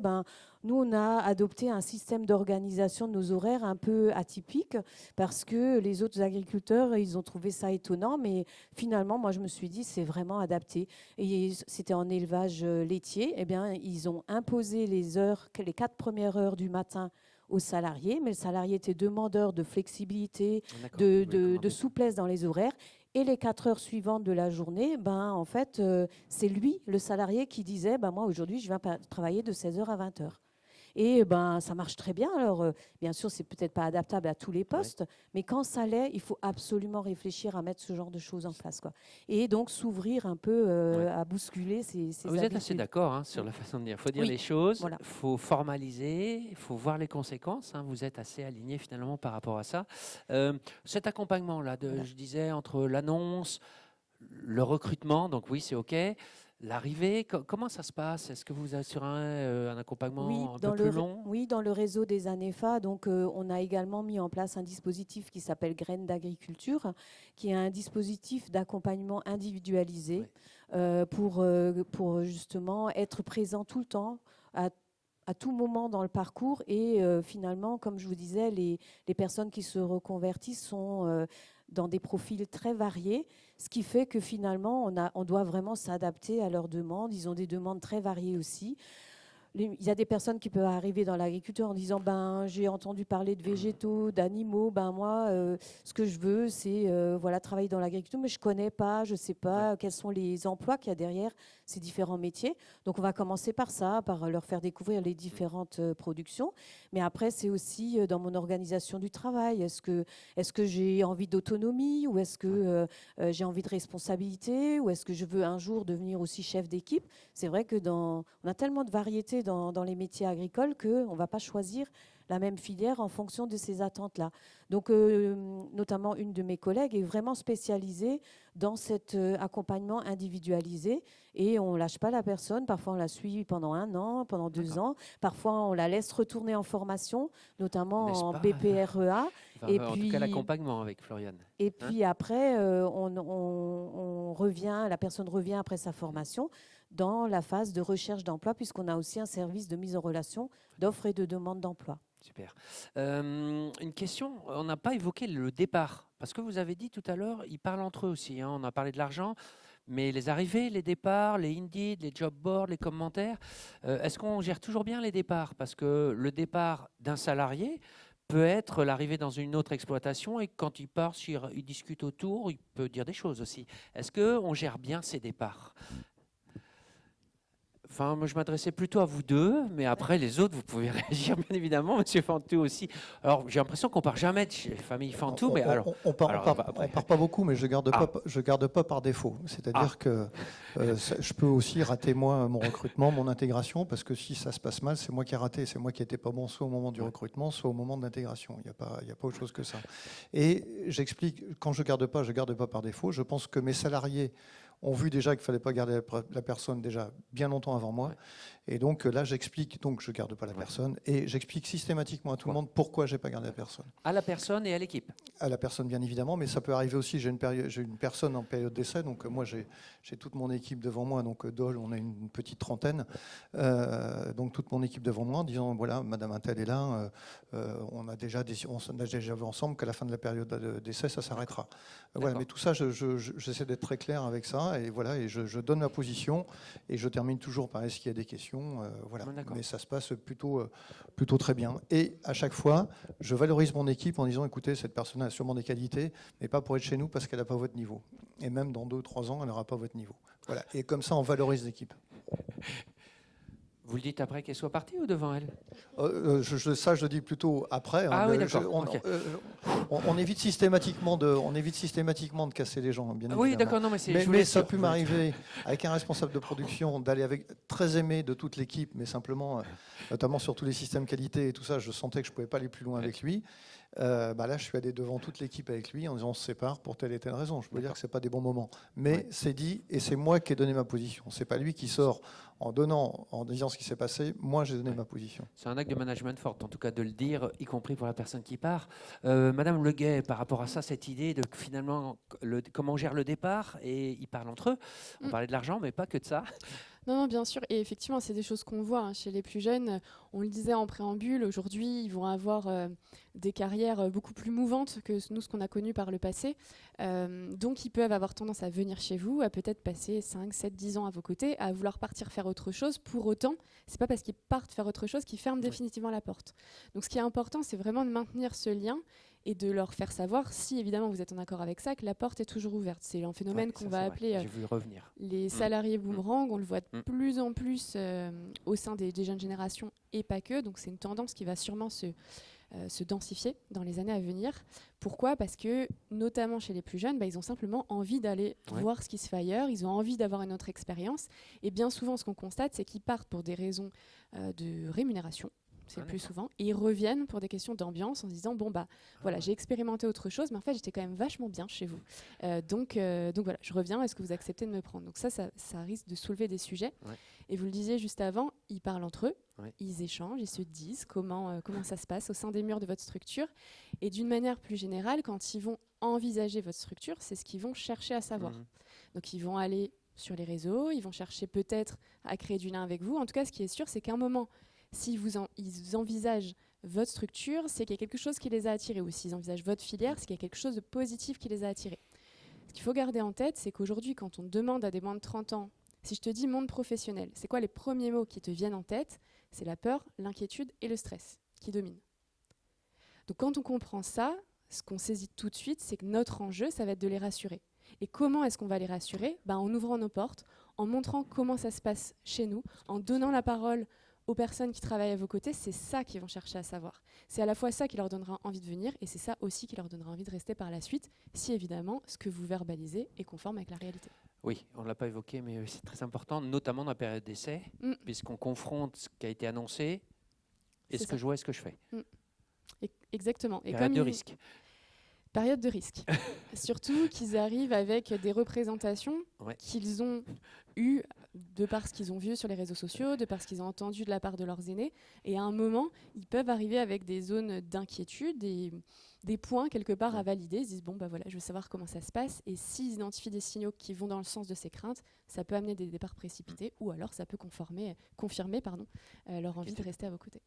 nous, on a adopté un système d'organisation de nos horaires un peu atypique parce que les autres agriculteurs, ils ont trouvé ça étonnant, mais finalement, moi, je me suis dit, c'est vraiment adapté. Et c'était en élevage laitier. Eh bien, ils ont imposé les 4 premières heures du matin aux salariés, mais le salarié était demandeur de flexibilité, de souplesse dans les horaires. Et les 4 heures suivantes de la journée, en fait, c'est lui, le salarié, qui disait, moi, aujourd'hui, je viens travailler de 16h à 20h. Et ça marche très bien. Alors, bien sûr, c'est peut-être pas adaptable à tous les postes, mais quand ça l'est, il faut absolument réfléchir à mettre ce genre de choses en place, quoi. Et donc s'ouvrir un peu à bousculer ces Vous êtes assez d'accord sur la façon de dire. Il faut dire les choses, il faut formaliser, il faut voir les conséquences. Vous êtes assez aligné finalement par rapport à ça. Cet accompagnement-là, je disais, entre l'annonce, le recrutement, donc oui, c'est OK. L'arrivée, comment ça se passe? Est-ce que vous assurez un accompagnement un peu plus long? Oui, dans le réseau des ANEFA, donc, on a également mis en place un dispositif qui s'appelle Graines d'agriculture, qui est un dispositif d'accompagnement individualisé pour justement être présent tout le temps, à tout moment dans le parcours. Et finalement, comme je vous disais, les personnes qui se reconvertissent sont dans des profils très variés, ce qui fait que finalement, on doit vraiment s'adapter à leurs demandes. Ils ont des demandes très variées aussi. Il y a des personnes qui peuvent arriver dans l'agriculture en disant j'ai entendu parler de végétaux, d'animaux, moi ce que je veux c'est travailler dans l'agriculture, mais je connais pas, je sais pas quels sont les emplois qu'il y a derrière ces différents métiers. Donc on va commencer par ça, par leur faire découvrir les différentes productions. Mais après c'est aussi dans mon organisation du travail. Est-ce que j'ai envie d'autonomie, ou est-ce que j'ai envie de responsabilité, ou est-ce que je veux un jour devenir aussi chef d'équipe? C'est vrai que on a tellement de variétés dans les métiers agricoles qu'on ne va pas choisir la même filière en fonction de ces attentes-là. Donc, notamment, une de mes collègues est vraiment spécialisée dans cet accompagnement individualisé, et on ne lâche pas la personne. Parfois, on la suit pendant 1 an, pendant 2 ans. Parfois, on la laisse retourner en formation, notamment en BPREA. Et en tout cas, l'accompagnement avec Floriane. Et puis après, on revient, la personne revient après sa formation dans la phase de recherche d'emploi, puisqu'on a aussi un service de mise en relation d'offres et de demandes d'emploi. Super. Une question, on n'a pas évoqué le départ, parce que vous avez dit tout à l'heure, ils parlent entre eux aussi. On a parlé de l'argent, mais les arrivées, les départs, les Indeed, les job boards, les commentaires, est-ce qu'on gère toujours bien les départs? Parce que le départ d'un salarié peut être l'arrivée dans une autre exploitation, et quand il part, il discute autour, il peut dire des choses aussi. Est-ce qu'on gère bien ces départs? Enfin, moi, je m'adressais plutôt à vous deux, mais après, les autres, vous pouvez réagir, bien évidemment. Monsieur Fantou aussi. Alors, j'ai l'impression qu'on part jamais de chez famille Fantou, mais alors... On part pas beaucoup, mais je garde pas par défaut. C'est-à-dire que je peux aussi rater, moi, mon recrutement, mon intégration, parce que si ça se passe mal, c'est moi qui ai raté. C'est moi qui n'étais pas bon, soit au moment du recrutement, soit au moment de l'intégration. Il n'y a pas autre chose que ça. Et j'explique, quand je garde pas par défaut. Je pense que mes salariés ont vu déjà qu'il ne fallait pas garder la personne déjà bien longtemps avant moi. Et donc là, j'explique, donc je ne garde pas la personne, et j'explique systématiquement à tout le monde pourquoi je n'ai pas gardé la personne. À la personne et à l'équipe? À la personne, bien évidemment, mais ça peut arriver aussi. J'ai une personne en période d'essai, donc moi j'ai toute mon équipe devant moi, donc Dole, on a une petite trentaine, donc toute mon équipe devant moi, en disant voilà, Madame Intel est là, on a déjà vu ensemble qu'à la fin de la période d'essai, ça s'arrêtera. Voilà, mais tout ça, j'essaie d'être très clair avec ça, et voilà, et je donne ma position, et je termine toujours par est-ce qu'il y a des questions. Voilà. Mais ça se passe plutôt très bien. Et à chaque fois, je valorise mon équipe en disant écoutez, cette personne a sûrement des qualités, mais pas pour être chez nous parce qu'elle n'a pas votre niveau. Et même dans 2 ou 3 ans, elle n'aura pas votre niveau. Voilà. Et comme ça, on valorise l'équipe. Vous le dites après qu'elle soit partie ou devant elle? Ça, je le dis plutôt après. Ah oui, d'accord. On évite systématiquement de casser les gens, bien évidemment. Oui, d'accord. Non, mais ça a pu m'arriver avec un responsable de production d'aller avec très aimé de toute l'équipe, mais simplement, notamment sur tous les systèmes qualité et tout ça, je sentais que je pouvais pas aller plus loin avec lui. Là, je suis allé devant toute l'équipe avec lui en disant on se sépare pour telle et telle raison. Je peux dire que c'est pas des bons moments, mais c'est dit, et c'est moi qui ai donné ma position. C'est pas lui qui sort en disant ce qui s'est passé. Moi, j'ai donné ma position. C'est un acte de management fort, en tout cas de le dire, y compris pour la personne qui part. Madame Leguet, par rapport à ça, cette idée de finalement comment on gère le départ, et ils parlent entre eux. On parlait de l'argent, mais pas que de ça. Non, non, bien sûr. Et effectivement, c'est des choses qu'on voit chez les plus jeunes. On le disait en préambule, aujourd'hui, ils vont avoir des carrières beaucoup plus mouvantes que nous, ce qu'on a connu par le passé. Donc, ils peuvent avoir tendance à venir chez vous, à peut-être passer 5, 7, 10 ans à vos côtés, à vouloir partir faire autre chose. Pour autant, c'est pas parce qu'ils partent faire autre chose qu'ils ferment définitivement la porte. Donc, ce qui est important, c'est vraiment de maintenir ce lien et de leur faire savoir, si évidemment vous êtes en accord avec ça, que la porte est toujours ouverte. C'est un phénomène qu'on va appeler les salariés boomerang. On le voit de plus en plus au sein des jeunes générations et pas que. Donc c'est une tendance qui va sûrement se densifier dans les années à venir. Pourquoi ? Parce que, notamment chez les plus jeunes, ils ont simplement envie d'aller voir ce qui se fait ailleurs, ils ont envie d'avoir une autre expérience. Et bien souvent, ce qu'on constate, c'est qu'ils partent pour des raisons de rémunération. C'est le plus souvent. Et ils reviennent pour des questions d'ambiance en se disant voilà, j'ai expérimenté autre chose, mais en fait, j'étais quand même vachement bien chez vous. Donc voilà, je reviens, est-ce que vous acceptez de me prendre ? Donc ça risque de soulever des sujets. Ouais. Et vous le disiez juste avant, ils parlent entre eux, ils échangent, ils se disent comment ça se passe au sein des murs de votre structure. Et d'une manière plus générale, quand ils vont envisager votre structure, c'est ce qu'ils vont chercher à savoir. Donc ils vont aller sur les réseaux, ils vont chercher peut-être à créer du lien avec vous. En tout cas, ce qui est sûr, c'est qu'à un moment, si ils envisagent votre structure, c'est qu'il y a quelque chose qui les a attirés, ou s'ils envisagent votre filière, c'est qu'il y a quelque chose de positif qui les a attirés. Ce qu'il faut garder en tête, c'est qu'aujourd'hui, quand on demande à des moins de 30 ans, si je te dis monde professionnel, c'est quoi les premiers mots qui te viennent en tête ? C'est la peur, l'inquiétude et le stress qui dominent. Donc quand on comprend ça, ce qu'on saisit tout de suite, c'est que notre enjeu, ça va être de les rassurer. Et comment est-ce qu'on va les rassurer ? En ouvrant nos portes, en montrant comment ça se passe chez nous, en donnant la parole aux personnes qui travaillent à vos côtés, c'est ça qu'ils vont chercher à savoir. C'est à la fois ça qui leur donnera envie de venir et c'est ça aussi qui leur donnera envie de rester par la suite, si évidemment ce que vous verbalisez est conforme avec la réalité. Oui, on ne l'a pas évoqué, mais c'est très important, notamment dans la période d'essai, puisqu'on confronte ce qui a été annoncé et ce que je vois et ce que je fais. Exactement. Période de risque. Période de risque. Surtout qu'ils arrivent avec des représentations qu'ils ont eues de par ce qu'ils ont vu sur les réseaux sociaux, de par ce qu'ils ont entendu de la part de leurs aînés. Et à un moment, ils peuvent arriver avec des zones d'inquiétude, des points quelque part à valider. Ils se disent, voilà, je veux savoir comment ça se passe. Et s'ils identifient des signaux qui vont dans le sens de ces craintes, ça peut amener des départs précipités ou alors ça peut confirmer leur envie de rester à vos côtés.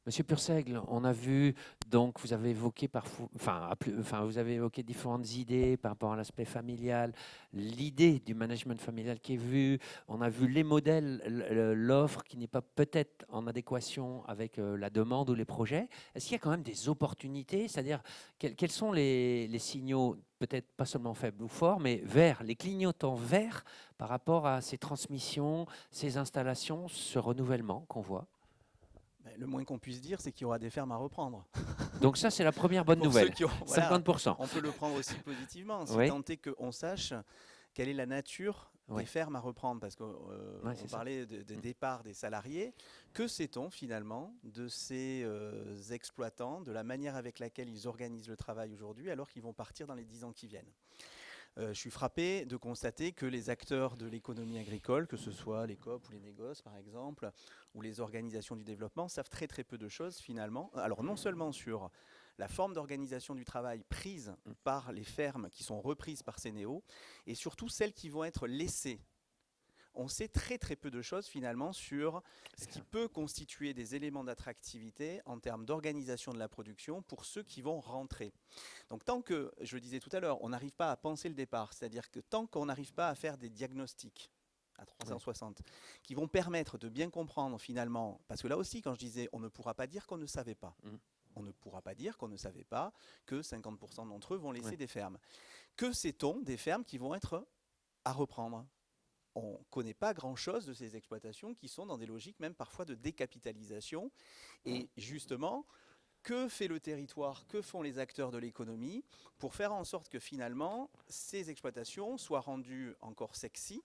Monsieur Purseigle, on a vu, donc vous avez évoqué vous avez évoqué différentes idées par rapport à l'aspect familial, l'idée du management familial qui est vue, on a vu les modèles, l'offre qui n'est pas peut-être en adéquation avec la demande ou les projets. Est-ce qu'il y a quand même des opportunités ? C'est-à-dire, quels sont les signaux, peut-être pas seulement faibles ou forts, mais verts, les clignotants verts par rapport à ces transmissions, ces installations, ce renouvellement qu'on voit ? Le moins qu'on puisse dire, c'est qu'il y aura des fermes à reprendre. Donc ça, c'est la première bonne nouvelle. 50%. On peut le prendre aussi positivement, si tant est qu'on sache quelle est la nature des fermes à reprendre. Parce qu'on parlait de départ des salariés. Que sait-on finalement de ces exploitants, de la manière avec laquelle ils organisent le travail aujourd'hui, alors qu'ils vont partir dans les 10 ans qui viennent ? Je suis frappé de constater que les acteurs de l'économie agricole, que ce soit les COP ou les négoces par exemple, ou les organisations du développement, savent très très peu de choses finalement. Alors non seulement sur la forme d'organisation du travail prise par les fermes qui sont reprises par Sénéo, et surtout celles qui vont être laissées. On sait très très peu de choses finalement sur ce qui peut constituer des éléments d'attractivité en termes d'organisation de la production pour ceux qui vont rentrer. Donc tant que, je le disais tout à l'heure, on n'arrive pas à penser le départ, c'est-à-dire que tant qu'on n'arrive pas à faire des diagnostics à 360 qui vont permettre de bien comprendre finalement, parce que là aussi quand je disais on ne pourra pas dire qu'on ne savait pas. On ne pourra pas dire qu'on ne savait pas que 50% d'entre eux vont laisser des fermes. Que sait-on des fermes qui vont être à reprendre ? On ne connaît pas grand-chose de ces exploitations qui sont dans des logiques même parfois de décapitalisation. Et justement, que fait le territoire, que font les acteurs de l'économie pour faire en sorte que finalement, ces exploitations soient rendues encore sexy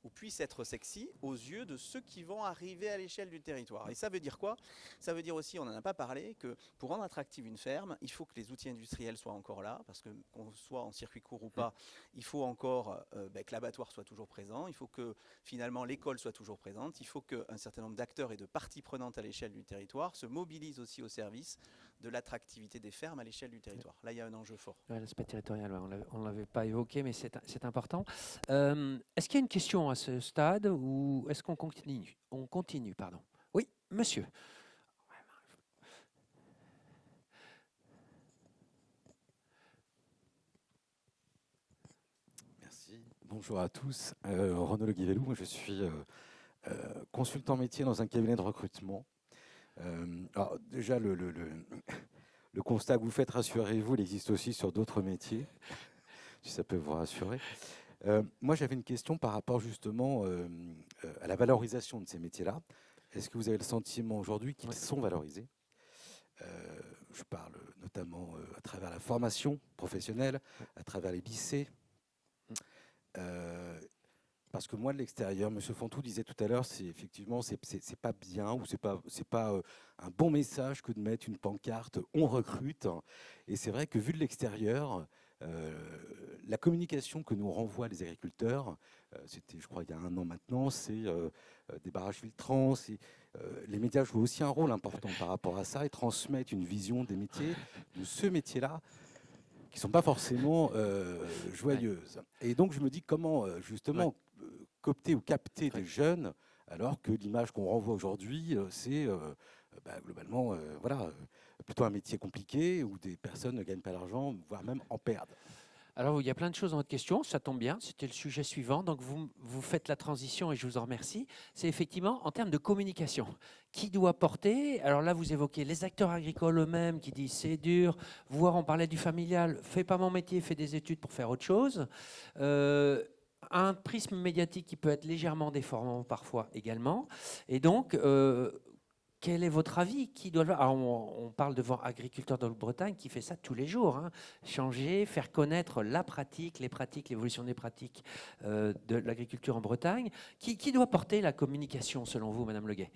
ou puissent être sexy aux yeux de ceux qui vont arriver à l'échelle du territoire. Et ça veut dire quoi ? Ça veut dire aussi, on n'en a pas parlé, que pour rendre attractive une ferme, il faut que les outils industriels soient encore là, parce que qu'on soit en circuit court ou pas, il faut encore que l'abattoir soit toujours présent, il faut que finalement l'école soit toujours présente, il faut qu'un certain nombre d'acteurs et de parties prenantes à l'échelle du territoire se mobilisent aussi au service de l'attractivité des fermes à l'échelle du territoire. Là, il y a un enjeu fort. Ouais, l'aspect territorial, on ne l'avait pas évoqué, mais c'est important. Est-ce qu'il y a une question à ce stade ou est-ce qu'on continue? On continue, pardon. Oui, monsieur. Merci. Bonjour à tous. Renaud Le Guivelou, moi je suis consultant métier dans un cabinet de recrutement. Alors déjà, le constat que vous faites, rassurez-vous, il existe aussi sur d'autres métiers, si ça peut vous rassurer. Moi, j'avais une question par rapport justement à la valorisation de ces métiers-là. Est-ce que vous avez le sentiment aujourd'hui qu'ils sont valorisés? Je parle notamment à travers la formation professionnelle, à travers les lycées. Parce que moi, de l'extérieur, M. Fontou disait tout à l'heure, c'est effectivement, c'est pas bien ou c'est pas un bon message que de mettre une pancarte « on recrute ». Et c'est vrai que vu de l'extérieur, la communication que nous renvoient les agriculteurs, c'était, je crois, il y a 1 an maintenant, c'est des barrages filtrants. Les médias jouent aussi un rôle important par rapport à ça et transmettent une vision des métiers, de ce métier-là, qui ne sont pas forcément joyeuses. Et donc, je me dis comment, justement, coopter ou capter des jeunes, alors que l'image qu'on renvoie aujourd'hui, c'est globalement plutôt un métier compliqué où des personnes ne gagnent pas d'argent, voire même en perdent. Alors, il y a plein de choses dans votre question, ça tombe bien, c'était le sujet suivant, donc vous faites la transition et je vous en remercie. C'est effectivement en termes de communication. Qui doit porter? Alors là, vous évoquez les acteurs agricoles eux-mêmes qui disent c'est dur, voire on parlait du familial, fais pas mon métier, fais des études pour faire autre chose. Un prisme médiatique qui peut être légèrement déformant parfois également. Et donc, quel est votre avis? Qui doit le faire? Alors, on parle devant Agriculteurs de Bretagne qui fait ça tous les jours. Hein. Changer, faire connaître la pratique, l'évolution des pratiques de l'agriculture en Bretagne. Qui doit porter la communication selon vous, Madame Leguet?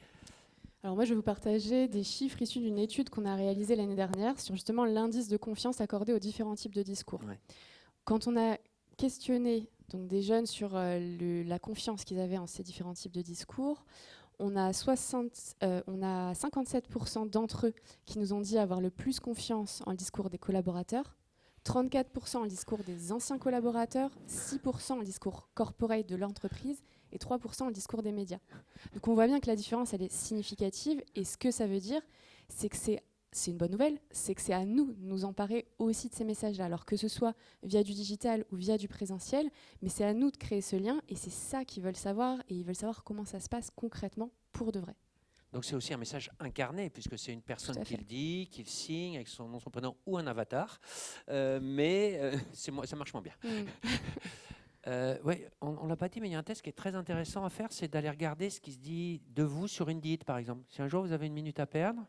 Alors moi, je vais vous partager des chiffres issus d'une étude qu'on a réalisée l'année dernière sur justement l'indice de confiance accordé aux différents types de discours. Ouais. Quand on a questionné donc, des jeunes sur la confiance qu'ils avaient en ces différents types de discours, on a 57% d'entre eux qui nous ont dit avoir le plus confiance en le discours des collaborateurs, 34% en le discours des anciens collaborateurs, 6% en le discours corporate de l'entreprise et 3% en le discours des médias. Donc on voit bien que la différence, elle est significative et ce que ça veut dire, c'est que c'est une bonne nouvelle, c'est que c'est à nous de nous emparer aussi de ces messages-là, alors que ce soit via du digital ou via du présentiel, mais c'est à nous de créer ce lien et c'est ça qu'ils veulent savoir et ils veulent savoir comment ça se passe concrètement pour de vrai. Donc c'est aussi un message incarné puisque c'est une personne qui le dit, qui le signe avec son nom, son prénom ou un avatar, mais ça marche moins bien. Ouais, on ne l'a pas dit, mais il y a un test qui est très intéressant à faire, c'est d'aller regarder ce qui se dit de vous sur Indeed, par exemple. Si un jour vous avez 1 minute à perdre,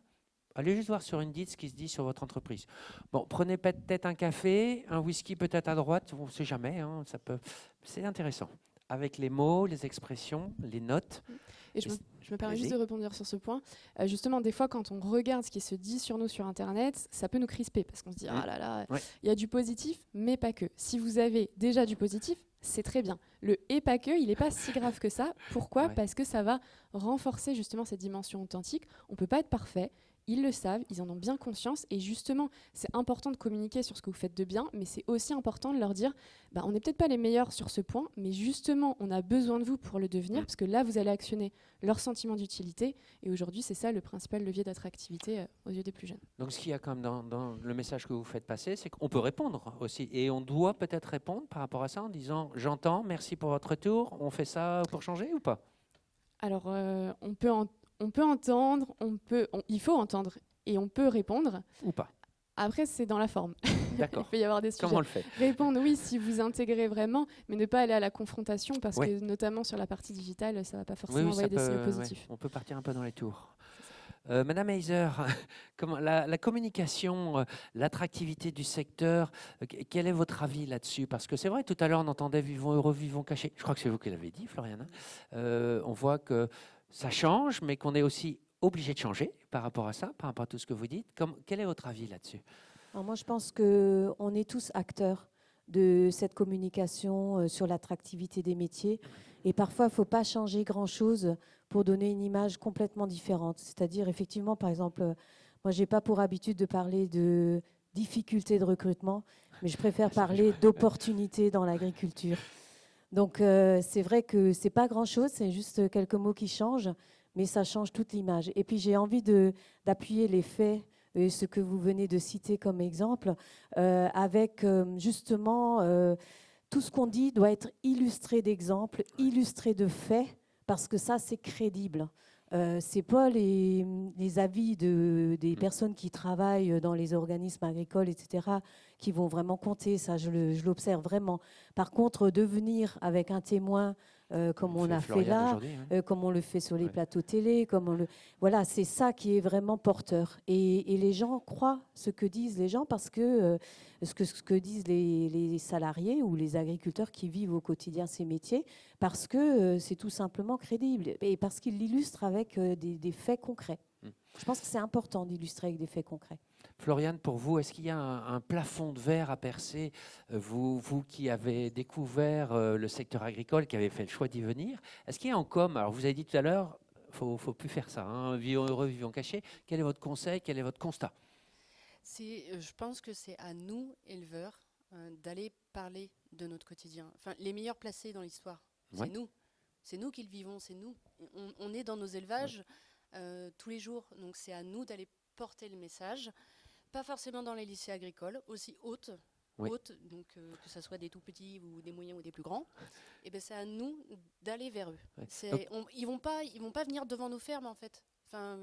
allez juste voir sur Indeed ce qui se dit sur votre entreprise. Bon, prenez peut-être un café, un whisky peut-être à droite, on ne sait jamais, hein, ça peut. C'est intéressant. Avec les mots, les expressions, les notes. Et je me permets juste de rebondir sur ce point. Justement, des fois, quand on regarde ce qui se dit sur nous sur Internet, ça peut nous crisper parce qu'on se dit ah là là, il y a du positif, mais pas que. Si vous avez déjà du positif, c'est très bien. Le et pas que, il n'est pas si grave que ça. Pourquoi ? Parce que ça va renforcer justement cette dimension authentique. On ne peut pas être parfait. Ils le savent, ils en ont bien conscience et justement, c'est important de communiquer sur ce que vous faites de bien, mais c'est aussi important de leur dire on n'est peut-être pas les meilleurs sur ce point, mais justement, on a besoin de vous pour le devenir, parce que là, vous allez actionner leur sentiment d'utilité et aujourd'hui, c'est ça le principal levier d'attractivité aux yeux des plus jeunes. Donc, ce qu'il y a quand même dans le message que vous faites passer, c'est qu'on peut répondre aussi et on doit peut-être répondre par rapport à ça en disant « J'entends, merci pour votre retour, on fait ça pour changer ou pas ?» Alors, on peut entendre, il faut entendre et on peut répondre. Ou pas. Après, c'est dans la forme. D'accord. Il peut y avoir des sujets. Comment on le fait ? Répondre, oui, si vous intégrez vraiment, mais ne pas aller à la confrontation parce que notamment sur la partie digitale, ça ne va pas forcément envoyer des signaux positifs. On peut partir un peu dans les tours. Madame Heiser, la communication, l'attractivité du secteur, quel est votre avis là-dessus? Parce que c'est vrai, tout à l'heure, on entendait « vivons heureux, vivons cachés ». Je crois que c'est vous qui l'avez dit, Floriane. On voit que ça change, mais qu'on est aussi obligé de changer par rapport à ça, par rapport à tout ce que vous dites. Quel est votre avis là-dessus? Alors moi, je pense qu'on est tous acteurs de cette communication sur l'attractivité des métiers. Et parfois, il ne faut pas changer grand-chose pour donner une image complètement différente. C'est-à-dire, effectivement, par exemple, Moi, je n'ai pas pour habitude de parler de difficultés de recrutement, mais je préfère parler d'opportunités dans l'agriculture. Donc, c'est vrai que ce n'est pas grand-chose, c'est juste quelques mots qui changent, mais ça change toute l'image. Et puis, j'ai envie d'appuyer les faits, ce que vous venez de citer comme exemple, avec justement tout ce qu'on dit doit être illustré d'exemples, illustré de faits, parce que ça, c'est crédible. C'est pas les avis des personnes qui travaillent dans les organismes agricoles, etc., qui vont vraiment compter. Ça, je l'observe vraiment. Par contre, de venir avec un témoin, comme on a fait là, comme on le fait sur les plateaux télé, voilà, c'est ça qui est vraiment porteur. Et les gens croient ce que disent les gens parce que ce que disent les salariés ou les agriculteurs qui vivent au quotidien ces métiers, parce que c'est tout simplement crédible et parce qu'ils l'illustrent avec des faits concrets. Je pense que c'est important d'illustrer avec des faits concrets. Floriane, pour vous, est-ce qu'il y a un plafond de verre à percer, vous qui avez découvert le secteur agricole, qui avez fait le choix d'y venir, est-ce qu'il y a en com, alors vous avez dit tout à l'heure, il ne faut plus faire ça, hein, vivons heureux, vivons cachés, quel est votre conseil, quel est votre constat? Je pense que c'est à nous, éleveurs, d'aller parler de notre quotidien. Enfin, les meilleurs placés dans l'histoire, c'est nous. C'est nous qui le vivons, c'est nous. On est dans nos élevages tous les jours, donc c'est à nous d'aller porter le message. Pas forcément dans les lycées agricoles, aussi hautes, donc que ce soit des tout petits ou des moyens ou des plus grands. Et ben c'est à nous d'aller vers eux. Ils vont pas venir devant nos fermes en fait. Enfin,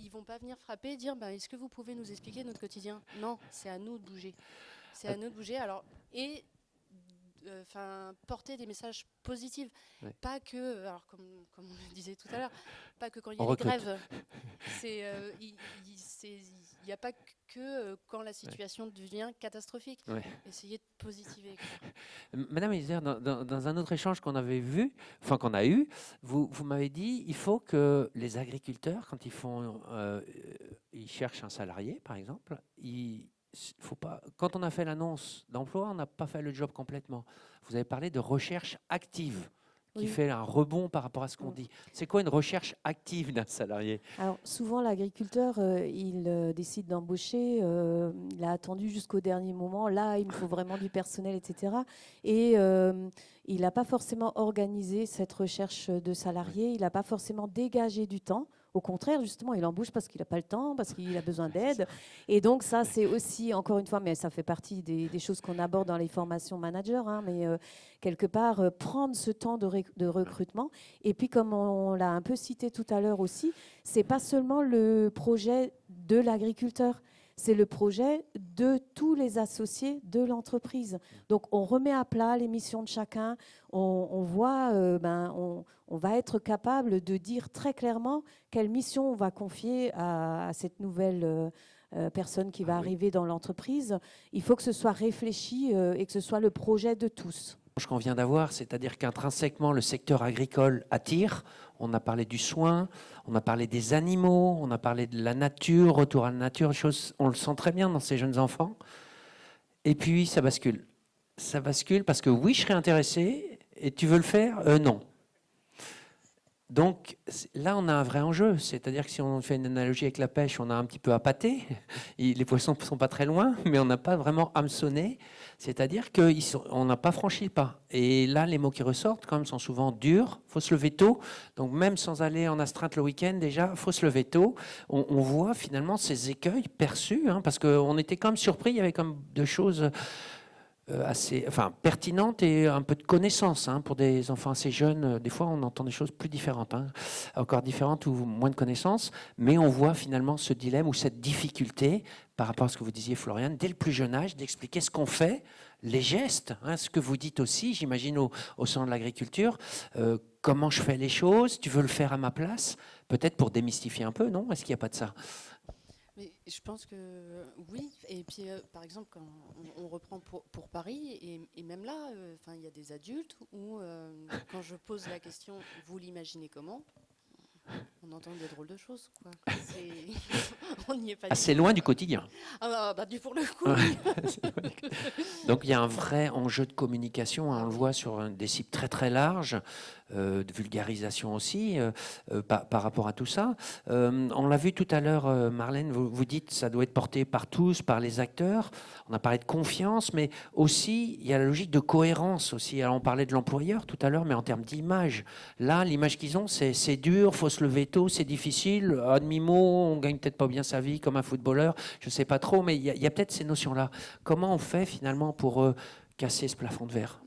ils vont pas venir frapper et dire est-ce que vous pouvez nous expliquer notre quotidien? Non, c'est à nous de bouger. C'est à nous de bouger. Alors porter des messages positifs, pas que, alors comme on le disait tout à l'heure, pas que quand il y a des grèves. Il n'y a pas que quand la situation devient catastrophique. Essayez de positiver. Madame Isère, dans un autre échange qu'on avait vu, enfin qu'on a eu, vous m'avez dit il faut que les agriculteurs, quand ils cherchent un salarié, par exemple, faut pas. Quand on a fait l'annonce d'emploi, on n'a pas fait le job complètement. Vous avez parlé de recherche active, qui fait un rebond par rapport à ce qu'on dit. C'est quoi une recherche active d'un salarié? Alors, souvent, l'agriculteur, il décide d'embaucher, il a attendu jusqu'au dernier moment, là, il me faut vraiment du personnel, etc. Et il n'a pas forcément organisé cette recherche de salariés, il n'a pas forcément dégagé du temps. Au contraire, justement, il embauche parce qu'il n'a pas le temps, parce qu'il a besoin d'aide. Et donc, ça, c'est aussi, encore une fois, mais ça fait partie des choses qu'on aborde dans les formations managers, hein, mais quelque part, prendre ce temps de recrutement. Et puis, comme on l'a un peu cité tout à l'heure aussi, c'est pas seulement le projet de l'agriculteur, c'est le projet de tous les associés de l'entreprise. Donc, on remet à plat les missions de chacun. On voit, on va être capable de dire très clairement quelle mission on va confier à cette nouvelle personne qui va arriver dans l'entreprise. Il faut que ce soit réfléchi et que ce soit le projet de tous. Qu'on vient d'avoir, c'est-à-dire qu'intrinsèquement, le secteur agricole attire. On a parlé du soin, on a parlé des animaux, on a parlé de la nature, retour à la nature, on le sent très bien dans ces jeunes enfants. Et puis, ça bascule. Ça bascule parce que oui, je serais intéressé, et tu veux le faire? Non. Donc là, on a un vrai enjeu. C'est-à-dire que si on fait une analogie avec la pêche, on a un petit peu à pâter. Les poissons ne sont pas très loin, mais on n'a pas vraiment hameçonné. C'est-à-dire qu'on n'a pas franchi le pas. Et là, les mots qui ressortent, quand même, sont souvent durs. Il faut se lever tôt. Donc même sans aller en astreinte le week-end, déjà, il faut se lever tôt. On voit finalement ces écueils perçus, hein, parce qu'on était quand même surpris. Il y avait comme deux choses assez pertinente et un peu de connaissance, hein, pour des enfants assez jeunes. Des fois, on entend des choses plus différentes, hein, encore différentes ou moins de connaissances, mais on voit finalement ce dilemme ou cette difficulté par rapport à ce que vous disiez, Floriane, dès le plus jeune âge, d'expliquer ce qu'on fait, les gestes, hein, ce que vous dites aussi, j'imagine au sein de l'agriculture, comment je fais les choses, tu veux le faire à ma place, peut-être pour démystifier un peu, non? Est-ce qu'il n'y a pas de ça? Mais je pense que oui. Et puis, par exemple, quand on reprend pour Paris, et même là, il y a des adultes où, quand je pose la question, vous l'imaginez comment? On entend des drôles de choses, quoi. On n'y est pas. C'est loin du quotidien. Pour le coup. Donc il y a un vrai enjeu de communication, hein, on le voit sur des cibles très très larges, de vulgarisation aussi par rapport à tout ça. On l'a vu tout à l'heure, Marlène, vous dites que ça doit être porté par tous, par les acteurs. On a parlé de confiance, mais aussi il y a la logique de cohérence aussi. Alors on parlait de l'employeur tout à l'heure, mais en termes d'image. Là, l'image qu'ils ont, c'est dur, faut se lever tôt, c'est difficile. À demi-mot, on gagne peut-être pas bien sa vie comme un footballeur, je ne sais pas trop, mais il y a peut-être ces notions-là. Comment on fait finalement pour casser ce plafond de verre ?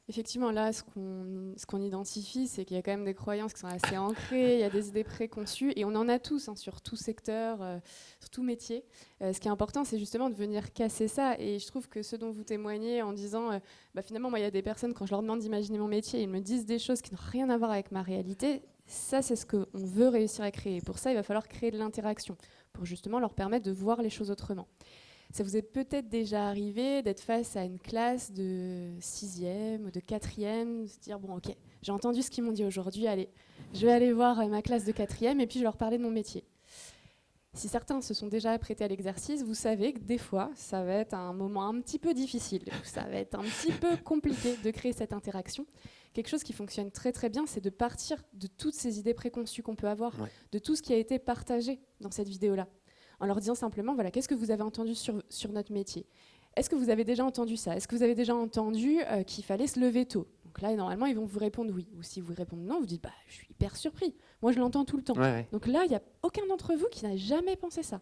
Effectivement, là, ce qu'on identifie, c'est qu'il y a quand même des croyances qui sont assez ancrées, il y a des idées préconçues, et on en a tous, hein, sur tout secteur, sur tout métier. Ce qui est important, c'est justement de venir casser ça, et je trouve que ce dont vous témoignez en disant, finalement, moi, il y a des personnes, quand je leur demande d'imaginer mon métier, ils me disent des choses qui n'ont rien à voir avec ma réalité. Ça, c'est ce qu'on veut réussir à créer. Pour ça, il va falloir créer de l'interaction, pour justement leur permettre de voir les choses autrement. Ça vous est peut-être déjà arrivé d'être face à une classe de 6e ou de 4e, de se dire, bon, ok, j'ai entendu ce qu'ils m'ont dit aujourd'hui, allez, je vais aller voir ma classe de 4e et puis je vais leur parler de mon métier. Si certains se sont déjà prêtés à l'exercice, vous savez que des fois, ça va être un moment un petit peu difficile, ça va être un petit peu compliqué de créer cette interaction. Quelque chose qui fonctionne très très bien, c'est de partir de toutes ces idées préconçues qu'on peut avoir, de tout ce qui a été partagé dans cette vidéo-là, en leur disant simplement, voilà, qu'est-ce que vous avez entendu sur notre métier ? Est-ce que vous avez déjà entendu ça ? Est-ce que vous avez déjà entendu qu'il fallait se lever tôt ? Donc là, normalement, ils vont vous répondre oui. Ou si vous répondez non, vous dites, je suis hyper surpris. Moi, je l'entends tout le temps. Donc là, il n'y a aucun d'entre vous qui n'a jamais pensé ça.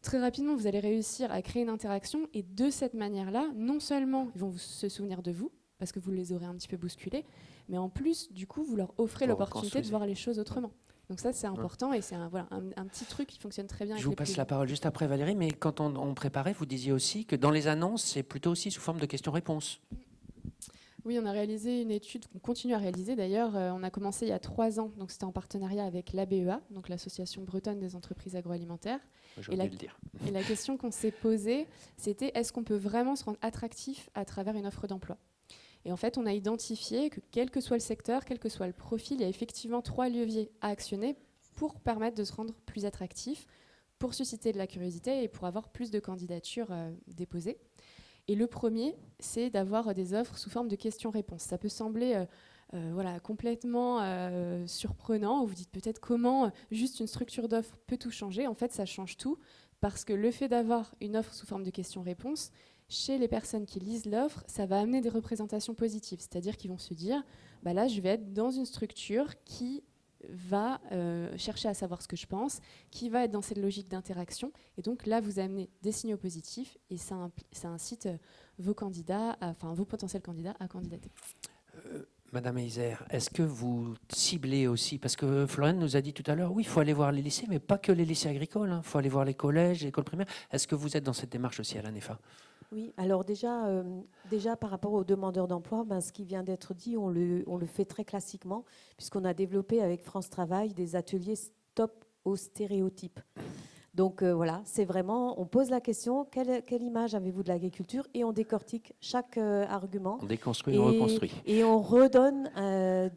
Très rapidement, vous allez réussir à créer une interaction, et de cette manière-là, non seulement ils vont se souvenir de vous, parce que vous les aurez un petit peu bousculés, mais en plus, du coup, vous leur offrez l'opportunité de voir les choses autrement. Donc ça, c'est important, et c'est un petit truc qui fonctionne très bien. Je vous passe la parole juste après, Valérie, mais quand on préparait, vous disiez aussi que dans les annonces, c'est plutôt aussi sous forme de questions-réponses. Oui, on a réalisé une étude qu'on continue à réaliser. D'ailleurs, on a commencé il y a 3 ans, donc c'était en partenariat avec l'ABEA, donc l'Association bretonne des entreprises agroalimentaires. J'ai oublié de le dire. Et la question qu'on s'est posée, c'était est-ce qu'on peut vraiment se rendre attractif à travers une offre d'emploi ? Et en fait, on a identifié que quel que soit le secteur, quel que soit le profil, il y a effectivement 3 leviers à actionner pour permettre de se rendre plus attractif, pour susciter de la curiosité et pour avoir plus de candidatures déposées. Et le premier, c'est d'avoir des offres sous forme de questions-réponses. Ça peut sembler complètement surprenant. Vous dites peut-être comment juste une structure d'offre peut tout changer. En fait, ça change tout parce que le fait d'avoir une offre sous forme de questions-réponses, chez les personnes qui lisent l'offre, ça va amener des représentations positives. C'est-à-dire qu'ils vont se dire, là, je vais être dans une structure qui va chercher à savoir ce que je pense, qui va être dans cette logique d'interaction. Et donc là, vous amenez des signaux positifs et ça incite vos potentiels candidats à candidater. Madame Heiser, est-ce que vous ciblez aussi, parce que Floriane nous a dit tout à l'heure, oui, il faut aller voir les lycées, mais pas que les lycées agricoles, il faut aller voir les collèges, les écoles primaires. Est-ce que vous êtes dans cette démarche aussi à l'ANEFA ? Oui, alors déjà par rapport aux demandeurs d'emploi, ce qui vient d'être dit, on le fait très classiquement, puisqu'on a développé avec France Travail des ateliers stop aux stéréotypes. Donc voilà, c'est vraiment, on pose la question, quelle image avez-vous de l'agriculture ? Et on décortique chaque argument. On déconstruit, on reconstruit. Et on redonne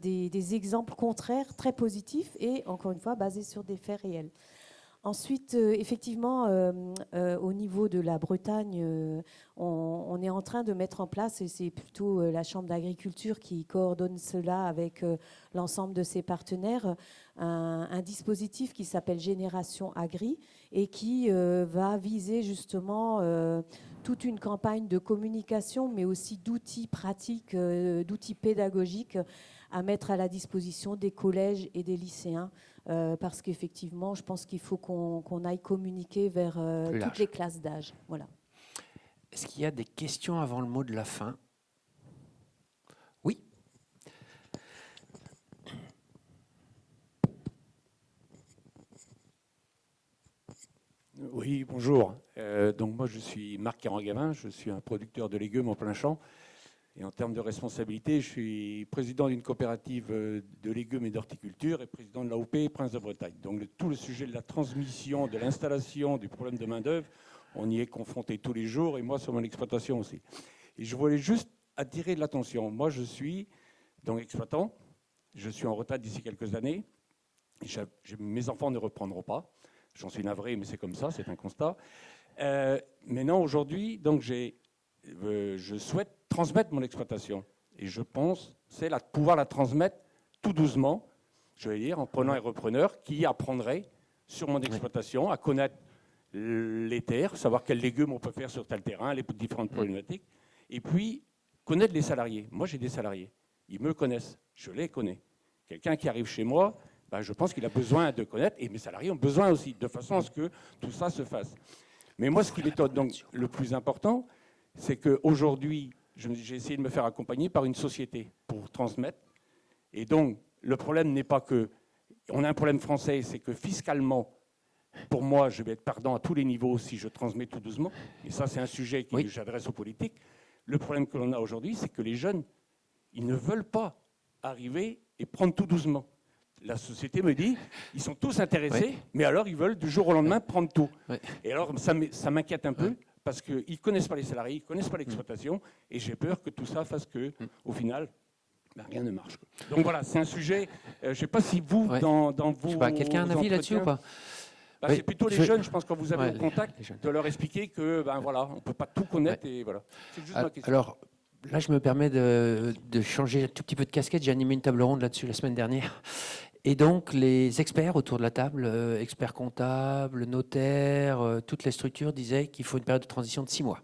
des exemples contraires très positifs et encore une fois basés sur des faits réels. Ensuite, effectivement, au niveau de la Bretagne, on est en train de mettre en place, et c'est plutôt la Chambre d'agriculture qui coordonne cela avec l'ensemble de ses partenaires, un dispositif qui s'appelle Génération Agri et qui va viser justement toute une campagne de communication, mais aussi d'outils pratiques, d'outils pédagogiques à mettre à la disposition des collèges et des lycéens. Parce qu'effectivement, je pense qu'il faut qu'on aille communiquer vers toutes les classes d'âge. Voilà. Est-ce qu'il y a des questions avant le mot de la fin ? Oui. Oui, bonjour. Donc moi, je suis Marc Caron-Gavin, je suis un producteur de légumes en plein champ. Et en termes de responsabilité, je suis président d'une coopérative de légumes et d'horticulture et président de l'AOP Prince de Bretagne. Donc tout le sujet de la transmission, de l'installation, du problème de main-d'œuvre, on y est confronté tous les jours et moi sur mon exploitation aussi. Et je voulais juste attirer l'attention. Moi, je suis donc exploitant, je suis en retraite d'ici quelques années Mes enfants ne reprendront pas. J'en suis navré, mais c'est comme ça, c'est un constat. Maintenant, aujourd'hui, donc je souhaite transmettre mon exploitation. Et je pense c'est pouvoir la transmettre tout doucement, je vais dire, en prenant un repreneur qui apprendrait sur mon exploitation à connaître les terres, savoir quels légumes on peut faire sur tel terrain, les différentes problématiques, et puis connaître les salariés. Moi, j'ai des salariés. Ils me connaissent. Je les connais. Quelqu'un qui arrive chez moi, je pense qu'il a besoin de connaître, et mes salariés ont besoin aussi, de façon à ce que tout ça se fasse. Mais moi, ce qui m'étonne donc le plus important, c'est qu'aujourd'hui, j'ai essayé de me faire accompagner par une société pour transmettre. Et donc, le problème n'est pas que... On a un problème français, c'est que fiscalement, pour moi, je vais être perdant à tous les niveaux si je transmets tout doucement. Et ça, c'est un sujet que j'adresse aux politiques. Le problème que l'on a aujourd'hui, c'est que les jeunes, ils ne veulent pas arriver et prendre tout doucement. La société me dit, ils sont tous intéressés, mais alors ils veulent du jour au lendemain prendre tout. Et alors ça m'inquiète un peu, parce qu'ils ne connaissent pas les salariés, ils ne connaissent pas l'exploitation, et j'ai peur que tout ça fasse qu'au final, rien ne marche. Donc voilà, c'est un sujet, je ne sais pas si vous, dans vos quelqu'un a un avis là-dessus ou pas? C'est plutôt les jeunes, je pense, quand vous avez le contact, de leur expliquer que voilà, on ne peut pas tout connaître. Et voilà. C'est juste ma question. Alors, là, je me permets de changer un tout petit peu de casquette. J'ai animé une table ronde là-dessus la semaine dernière. Et donc, les experts autour de la table, experts comptables, notaires, toutes les structures disaient qu'il faut une période de transition de 6 mois.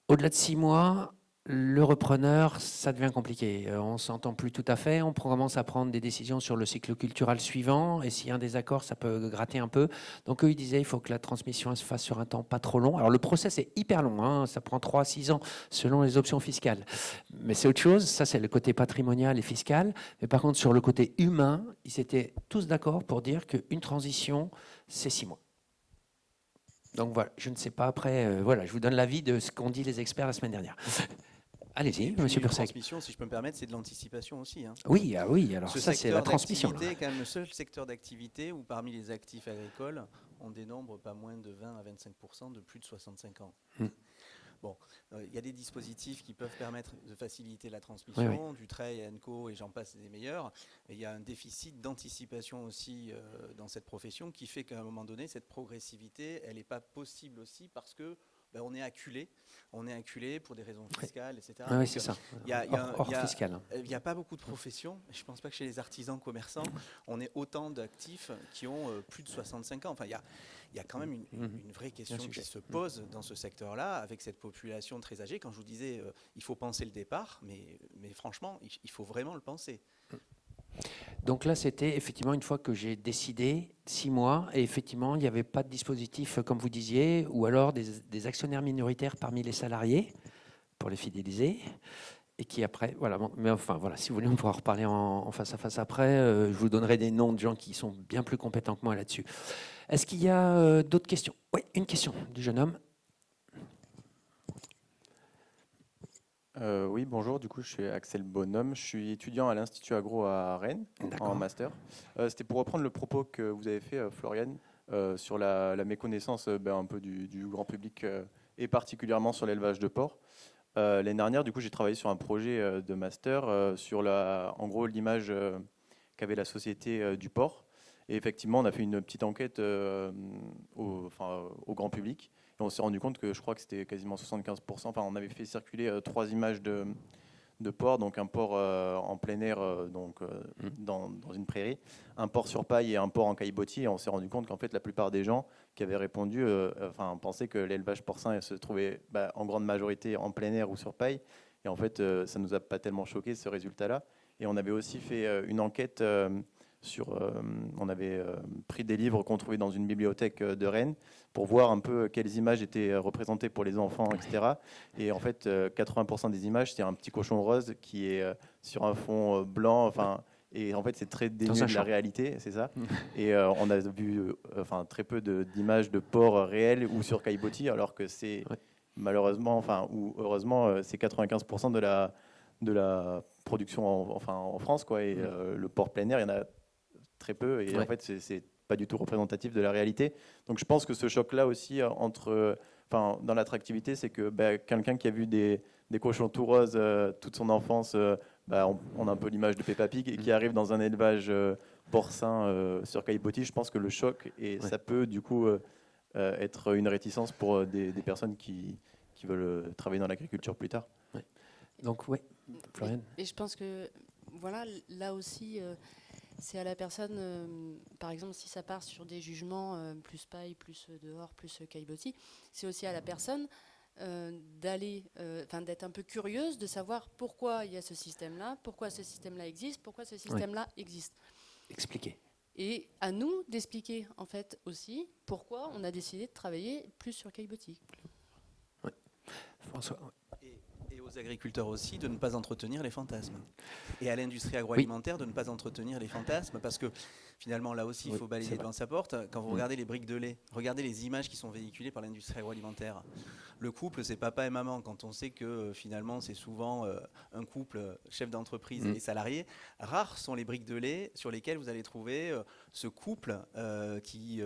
Au-delà de 6 mois, le repreneur, ça devient compliqué. On ne s'entend plus tout à fait. On commence à prendre des décisions sur le cycle culturel suivant. Et s'il y a un désaccord, ça peut gratter un peu. Donc, eux, ils disaient qu'il faut que la transmission se fasse sur un temps pas trop long. Alors, le process est hyper long. Hein. Ça prend 3 à 6 ans selon les options fiscales. Mais c'est autre chose. Ça, c'est le côté patrimonial et fiscal. Mais par contre, sur le côté humain, ils étaient tous d'accord pour dire qu'une transition, c'est 6 mois. Donc, voilà. Je ne sais pas après. Voilà, je vous donne l'avis de ce qu'ont dit les experts la semaine dernière. Allez-y, monsieur Bursec. La transmission, si je peux me permettre, c'est de l'anticipation aussi. Hein. Oui, alors ça, c'est la transmission. C'est quand même le seul secteur d'activité où, parmi les actifs agricoles, on dénombre pas moins de 20 à 25% de plus de 65 ans. Bon, il y a des dispositifs qui peuvent permettre de faciliter la transmission, du Trey, Enco et j'en passe des meilleurs. Mais il y a un déficit d'anticipation aussi dans cette profession qui fait qu'à un moment donné, cette progressivité, elle n'est pas possible aussi parce que on est acculé pour des raisons fiscales, etc. Oui, c'est ça. Hors fiscal. Il n'y a pas beaucoup de professions. Je ne pense pas que chez les artisans commerçants, on ait autant d'actifs qui ont plus de 65 ans. Enfin, il y a quand même une vraie question qui se pose dans ce secteur-là, avec cette population très âgée. Quand je vous disais, il faut penser le départ, mais franchement, il faut vraiment le penser. Donc là, c'était effectivement une fois que j'ai décidé 6 mois, et effectivement, il n'y avait pas de dispositif, comme vous disiez, ou alors des actionnaires minoritaires parmi les salariés pour les fidéliser, et qui après, voilà. Mais enfin, voilà, si vous voulez, on pourra reparler en face à face après. Je vous donnerai des noms de gens qui sont bien plus compétents que moi là-dessus. Est-ce qu'il y a d'autres questions? Oui, une question du jeune homme. Oui, bonjour. Du coup, je suis Axel Bonhomme. Je suis étudiant à l'Institut Agro à Rennes, en master. C'était pour reprendre le propos que vous avez fait, Floriane, sur la méconnaissance un peu du grand public et particulièrement sur l'élevage de porc. L'année dernière, du coup, j'ai travaillé sur un projet de master sur en gros l'image qu'avait la société du porc. Et effectivement, on a fait une petite enquête au grand public. Et on s'est rendu compte que je crois que c'était quasiment 75%. Enfin, on avait fait circuler 3 images de porc, donc un porc en plein air, dans une prairie, un porc sur paille et un porc en caillebotis. Et on s'est rendu compte qu'en fait, la plupart des gens qui avaient répondu pensaient que l'élevage porcin se trouvait en grande majorité en plein air ou sur paille. Et en fait, ça ne nous a pas tellement choqué ce résultat-là. Et on avait aussi fait une enquête on avait pris des livres qu'on trouvait dans une bibliothèque de Rennes pour voir un peu quelles images étaient représentées pour les enfants, etc. Et en fait, 80% des images, c'est un petit cochon rose qui est sur un fond blanc. Et en fait, c'est très dénué de la réalité, c'est ça. Et on a vu très peu d'images de porc réels ou sur caillebotis, alors que c'est malheureusement, ou heureusement, c'est 95% de la production en France, quoi. Et le porc plein air, il y en a très peu, et en fait c'est pas du tout représentatif de la réalité. Donc je pense que ce choc-là aussi dans l'attractivité, c'est que quelqu'un qui a vu des cochons tout roses toute son enfance, on a un peu l'image de Peppa Pig, et qui arrive dans un élevage porcins sur caillebotis, je pense que le choc, et ça peut du coup être une réticence pour des personnes qui veulent travailler dans l'agriculture plus tard. Ouais. Donc oui, Floriane. Et je pense que voilà, là aussi, c'est à la personne, par exemple, si ça part sur des jugements plus paille, plus dehors, plus caillebotis, c'est aussi à la personne d'être un peu curieuse, de savoir pourquoi il y a ce système-là, pourquoi ce système-là existe, pourquoi ce système-là existe. Expliquer. Et à nous d'expliquer en fait aussi pourquoi on a décidé de travailler plus sur caillebotis. Oui. François. Et aux agriculteurs aussi de ne pas entretenir les fantasmes. Et à l'industrie agroalimentaire de ne pas entretenir les fantasmes, parce que finalement là aussi il faut balayer devant sa porte. Quand vous regardez les briques de lait, regardez les images qui sont véhiculées par l'industrie agroalimentaire. Le couple, c'est papa et maman, quand on sait que finalement c'est souvent un couple, chef d'entreprise et salarié. Rares sont les briques de lait sur lesquelles vous allez trouver ce couple qui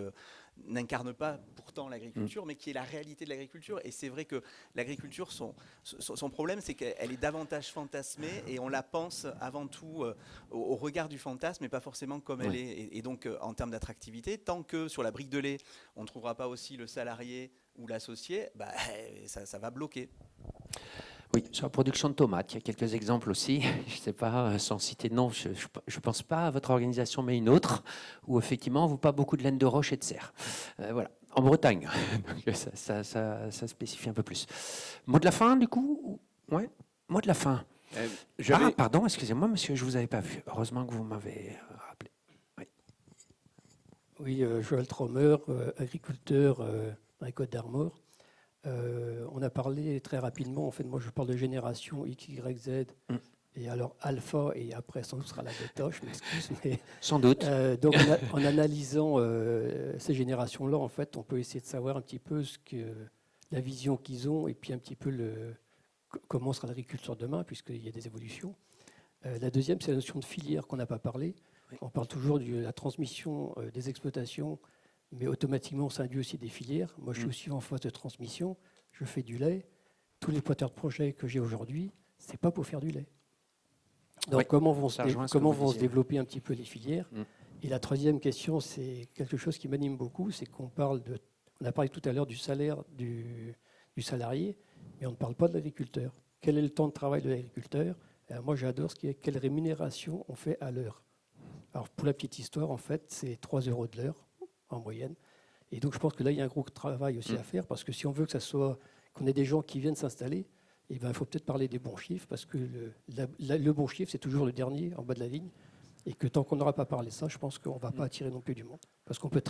n'incarne pas pourtant l'agriculture, mais qui est la réalité de l'agriculture. Et c'est vrai que l'agriculture, son problème, c'est qu'elle est davantage fantasmée et on la pense avant tout au regard du fantasme et pas forcément comme elle est. Et donc, en termes d'attractivité, tant que sur la brique de lait, on ne trouvera pas aussi le salarié ou l'associé, ça va bloquer. Oui, sur la production de tomates, il y a quelques exemples aussi. Je ne sais pas, sans citer de nom, je ne pense pas à votre organisation, mais une autre, où effectivement, on ne voit pas beaucoup de laine de roche et de cerf. Voilà, en Bretagne. Donc, ça spécifie un peu plus. Mot de la fin, du coup? Ouais, mot de la fin. Pardon, excusez-moi, monsieur, je ne vous avais pas vu. Heureusement que vous m'avez rappelé. Oui, Joël Trommer, agriculteur dans les Côtes-d'Armor. On a parlé très rapidement, en fait, moi je parle de génération X, Y, Z, et alors alpha, et après sans doute sera la bêta, je m'excuse. Mais, sans doute. Donc en analysant ces générations-là, en fait, on peut essayer de savoir un petit peu la vision qu'ils ont, et puis un petit peu comment sera l'agriculture demain, puisqu'il y a des évolutions. La deuxième, c'est la notion de filière qu'on n'a pas parlé. Oui. On parle toujours de la transmission des exploitations, mais automatiquement, ça induit aussi des filières. Moi, je suis aussi en phase de transmission. Je fais du lait. Tous les porteurs de projets que j'ai aujourd'hui, ce n'est pas pour faire du lait. Donc, comment vont se développer un petit peu les filières? Et la troisième question, c'est quelque chose qui m'anime beaucoup, c'est qu'on a parlé tout à l'heure du salaire du salarié, mais on ne parle pas de l'agriculteur. Quel est le temps de travail de l'agriculteur? Moi, j'adore ce qui est quelle rémunération on fait à l'heure. Alors, pour la petite histoire, en fait, c'est 3 € de l'heure en moyenne. Et donc, je pense que là, il y a un gros travail aussi à faire, parce que si on veut qu'on ait des gens qui viennent s'installer, il faut peut-être parler des bons chiffres, parce que le bon chiffre, c'est toujours le dernier en bas de la ligne. Et que tant qu'on n'aura pas parlé de ça, je pense qu'on ne va pas attirer non plus du monde. Parce qu'on peut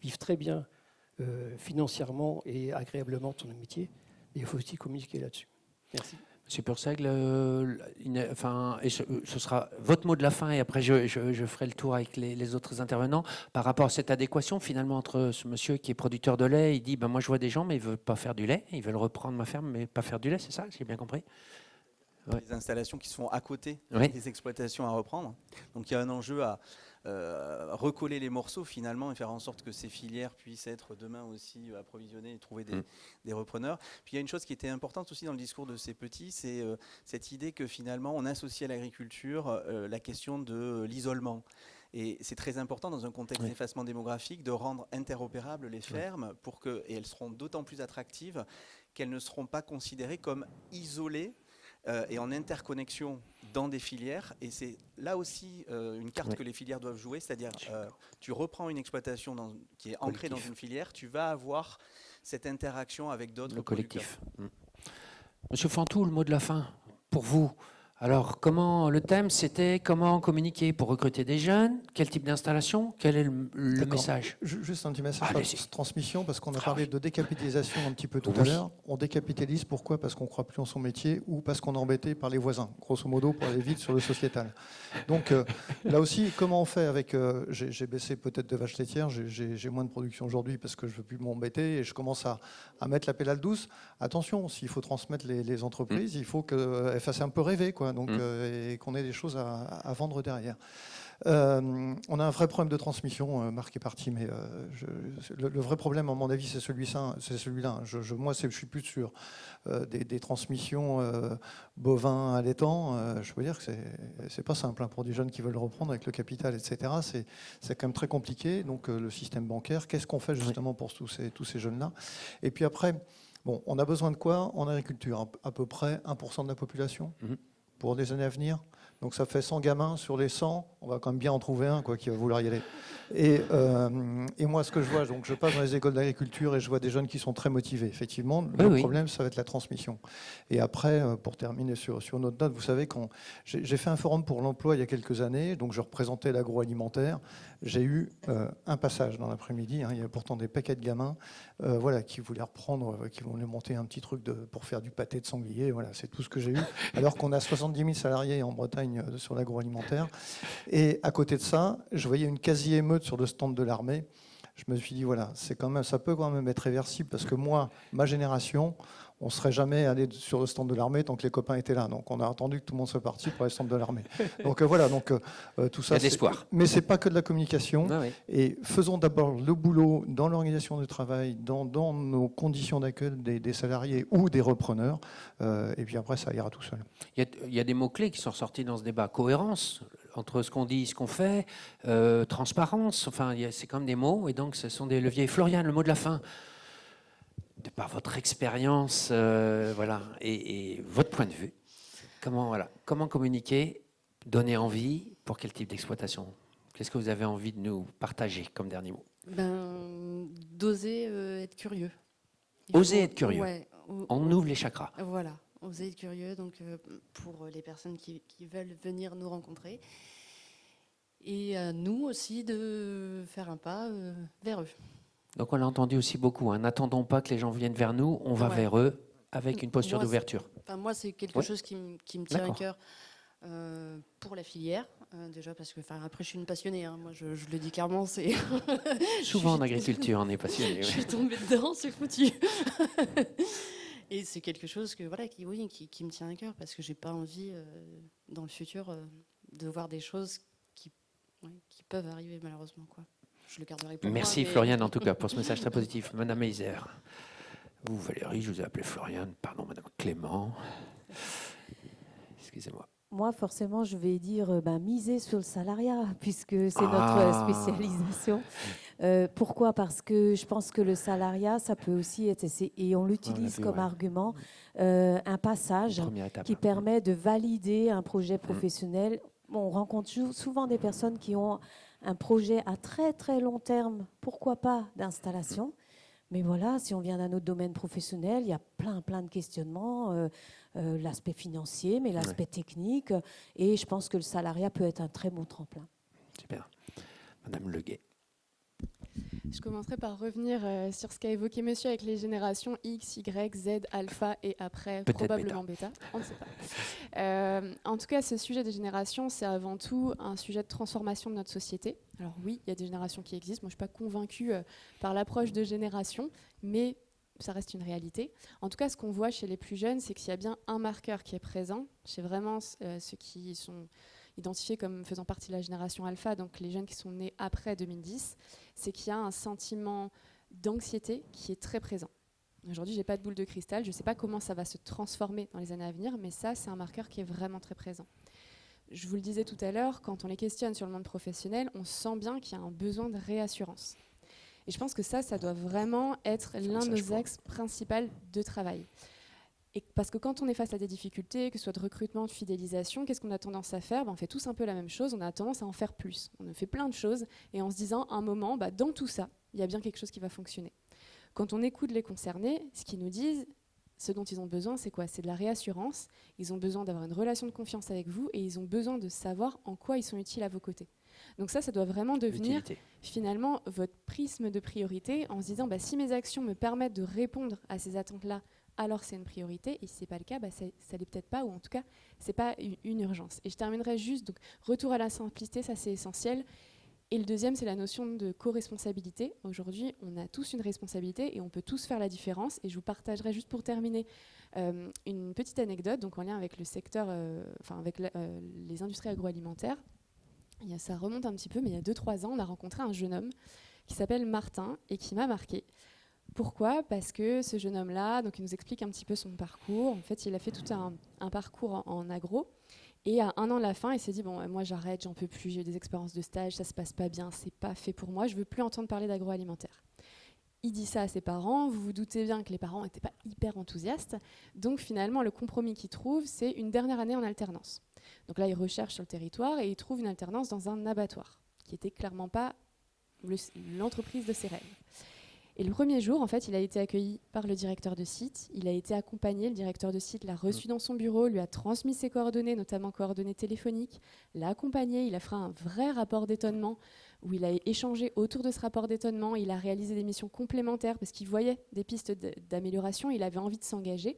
vivre très bien financièrement et agréablement de son métier. Et il faut aussi communiquer là-dessus. Merci. Monsieur Purseigle, ce sera votre mot de la fin et après je ferai le tour avec les autres intervenants par rapport à cette adéquation finalement entre ce monsieur qui est producteur de lait, il dit moi je vois des gens mais ils ne veulent pas faire du lait, ils veulent reprendre ma ferme mais pas faire du lait, c'est ça, j'ai bien compris? Les installations qui se font à côté des exploitations à reprendre. Donc il y a un enjeu à recoller les morceaux finalement et faire en sorte que ces filières puissent être demain aussi approvisionnées et trouver des repreneurs. Puis il y a une chose qui était importante aussi dans le discours de ces petits, c'est cette idée que finalement on associe à l'agriculture la question de l'isolement. Et c'est très important dans un contexte d'effacement démographique de rendre interopérables les fermes et elles seront d'autant plus attractives qu'elles ne seront pas considérées comme isolées et en interconnexion dans des filières. Et c'est là aussi une carte que les filières doivent jouer, c'est-à-dire tu reprends une exploitation qui est ancrée dans une filière, tu vas avoir cette interaction avec d'autres collectifs. Monsieur Fantou, le mot de la fin pour vous. Alors, le thème, c'était comment communiquer pour recruter des jeunes? Quel type d'installation? Quel est le message? Juste un petit message sur transmission, parce qu'on a parlé de décapitalisation un petit peu tout à l'heure. On décapitalise, pourquoi? Parce qu'on ne croit plus en son métier ou parce qu'on est embêté par les voisins, grosso modo, pour aller vite sur le sociétal. Donc, là aussi, comment on fait avec... j'ai baissé peut-être de vaches laitières, j'ai moins de production aujourd'hui parce que je ne veux plus m'embêter et je commence à mettre la pédale douce. Attention, s'il faut transmettre les entreprises, il faut qu'elles fassent un peu rêver, quoi. Donc, et qu'on ait des choses à vendre derrière. On a un vrai problème de transmission. Marc est parti, mais le vrai problème, à mon avis, c'est celui-là. Moi, je suis plus sûr des transmissions bovins allaitants. Je peux dire que c'est pas simple pour des jeunes qui veulent reprendre avec le capital, etc. C'est quand même très compliqué. Donc, le système bancaire, qu'est-ce qu'on fait justement pour tous ces jeunes-là? Et puis après, bon, on a besoin de quoi en agriculture? À peu près 1% de la population pour des années à venir. Donc ça fait 100 gamins sur les 100, on va quand même bien en trouver un qui va vouloir y aller. Et moi, ce que je vois, donc je passe dans les écoles d'agriculture et je vois des jeunes qui sont très motivés. Effectivement, le problème, ça va être la transmission. Et après, pour terminer sur notre note, vous savez, quand j'ai fait un forum pour l'emploi il y a quelques années, donc je représentais l'agroalimentaire. J'ai eu un passage dans l'après-midi. Il y a pourtant des paquets de gamins qui voulaient reprendre, qui voulaient monter un petit truc pour faire du pâté de sanglier. Voilà, c'est tout ce que j'ai eu. Alors qu'on a 70 000 salariés en Bretagne sur l'agroalimentaire. Et à côté de ça, je voyais une quasi-émeute sur le stand de l'armée. Je me suis dit, voilà, ça peut quand même être réversible parce que moi, ma génération, on ne serait jamais allé sur le stand de l'armée tant que les copains étaient là. Donc on a attendu que tout le monde soit parti pour les stands de l'armée. Donc voilà, tout ça. Il y a de l'espoir. Mais ce n'est pas que de la communication. Ah oui. Et faisons d'abord le boulot dans l'organisation du travail, dans nos conditions d'accueil des salariés ou des repreneurs. Et puis après, ça ira tout seul. Il y a des mots-clés qui sont sortis dans ce débat. Cohérence entre ce qu'on dit et ce qu'on fait, transparence, enfin, c'est quand même des mots, et donc ce sont des leviers. Floriane, le mot de la fin, de par votre expérience et votre point de vue, comment communiquer, donner envie, pour quel type d'exploitation? Qu'est-ce que vous avez envie de nous partager comme dernier mot? D'oser être curieux. Oser être curieux. Ouais, on ouvre les chakras. Voilà. Oser être curieux, donc pour les personnes qui veulent venir nous rencontrer. Et à nous aussi de faire un pas vers eux. Donc on l'a entendu aussi beaucoup. N'attendons pas que les gens viennent vers nous, on va vers eux avec une posture d'ouverture. Moi, c'est quelque chose qui me tient à cœur pour la filière. Déjà parce que après je suis une passionnée, moi je le dis clairement, c'est souvent en agriculture on est passionné. Je suis tombée dedans, c'est foutu. Et c'est quelque chose qui me tient à cœur parce que j'ai pas envie dans le futur de voir des choses qui peuvent arriver malheureusement, quoi. Je le garderai pour Merci moi, Floriane en tout cas pour ce message très positif. Madame Heiser, vous Valérie, je vous ai appelé Floriane, pardon Madame Clément, excusez-moi. Moi, forcément, je vais dire miser sur le salariat, puisque c'est notre spécialisation. Pourquoi? Parce que je pense que le salariat, ça peut aussi être, et on l'utilise comme argument, un passage qui permet de valider un projet professionnel. On rencontre souvent des personnes qui ont un projet à très très long terme, pourquoi pas d'installation. Mais voilà, si on vient d'un autre domaine professionnel, il y a plein de questionnements, l'aspect financier, mais l'aspect technique. Et je pense que le salariat peut être un très bon tremplin. Super. Madame Leguet. Je commencerai par revenir sur ce qu'a évoqué monsieur avec les générations X, Y, Z, alpha et après probablement bêta. On ne sait pas. En tout cas, ce sujet des générations, c'est avant tout un sujet de transformation de notre société. Alors oui, il y a des générations qui existent. Moi, je ne suis pas convaincue par l'approche de génération, mais ça reste une réalité. En tout cas, ce qu'on voit chez les plus jeunes, c'est qu'il y a bien un marqueur qui est présent chez vraiment ceux qui sont identifiés comme faisant partie de la génération alpha, donc les jeunes qui sont nés après 2010, c'est qu'il y a un sentiment d'anxiété qui est très présent. Aujourd'hui, je n'ai pas de boule de cristal, je ne sais pas comment ça va se transformer dans les années à venir, mais ça, c'est un marqueur qui est vraiment très présent. Je vous le disais tout à l'heure, quand on les questionne sur le monde professionnel, on sent bien qu'il y a un besoin de réassurance. Et je pense que ça doit vraiment être l'un de nos axes principaux de travail. Et parce que quand on est face à des difficultés, que ce soit de recrutement, de fidélisation, qu'est-ce qu'on a tendance à faire? On fait tous un peu la même chose, on a tendance à en faire plus. On fait plein de choses et en se disant, à un moment, dans tout ça, il y a bien quelque chose qui va fonctionner. Quand on écoute les concernés, ce qu'ils nous disent, ce dont ils ont besoin, c'est quoi? C'est de la réassurance. Ils ont besoin d'avoir une relation de confiance avec vous et ils ont besoin de savoir en quoi ils sont utiles à vos côtés. Donc ça doit vraiment devenir finalement votre prisme de priorité en se disant, si mes actions me permettent de répondre à ces attentes-là, alors c'est une priorité, et si ce n'est pas le cas, ça l'est peut-être pas, ou en tout cas, ce n'est pas une urgence. Et je terminerai juste, donc, retour à la simplicité, ça c'est essentiel. Et le deuxième, c'est la notion de co-responsabilité. Aujourd'hui, on a tous une responsabilité et on peut tous faire la différence. Et je vous partagerai juste pour terminer une petite anecdote, donc en lien avec le secteur, avec les industries agroalimentaires. Ça remonte un petit peu, mais il y a 2-3 ans, on a rencontré un jeune homme qui s'appelle Martin et qui m'a marqué. Pourquoi ? Parce que ce jeune homme-là, donc il nous explique un petit peu son parcours. En fait, il a fait tout un parcours en agro. Et à 1 an de la fin, il s'est dit, bon, moi j'arrête, j'en peux plus, j'ai eu des expériences de stage, ça se passe pas bien, c'est pas fait pour moi, je veux plus entendre parler d'agroalimentaire. Il dit ça à ses parents, vous vous doutez bien que les parents n'étaient pas hyper enthousiastes. Donc finalement, le compromis qu'il trouve, c'est une dernière année en alternance. Donc là, il recherche sur le territoire et il trouve une alternance dans un abattoir, qui n'était clairement pas l'entreprise de ses rêves. Et le premier jour, en fait, il a été accueilli par le directeur de site. Il a été accompagné. Le directeur de site l'a reçu dans son bureau, lui a transmis ses coordonnées, notamment coordonnées téléphoniques, l'a accompagné. Il a fait un vrai rapport d'étonnement où il a échangé autour de ce rapport d'étonnement. Il a réalisé des missions complémentaires parce qu'il voyait des pistes d'amélioration. Il avait envie de s'engager.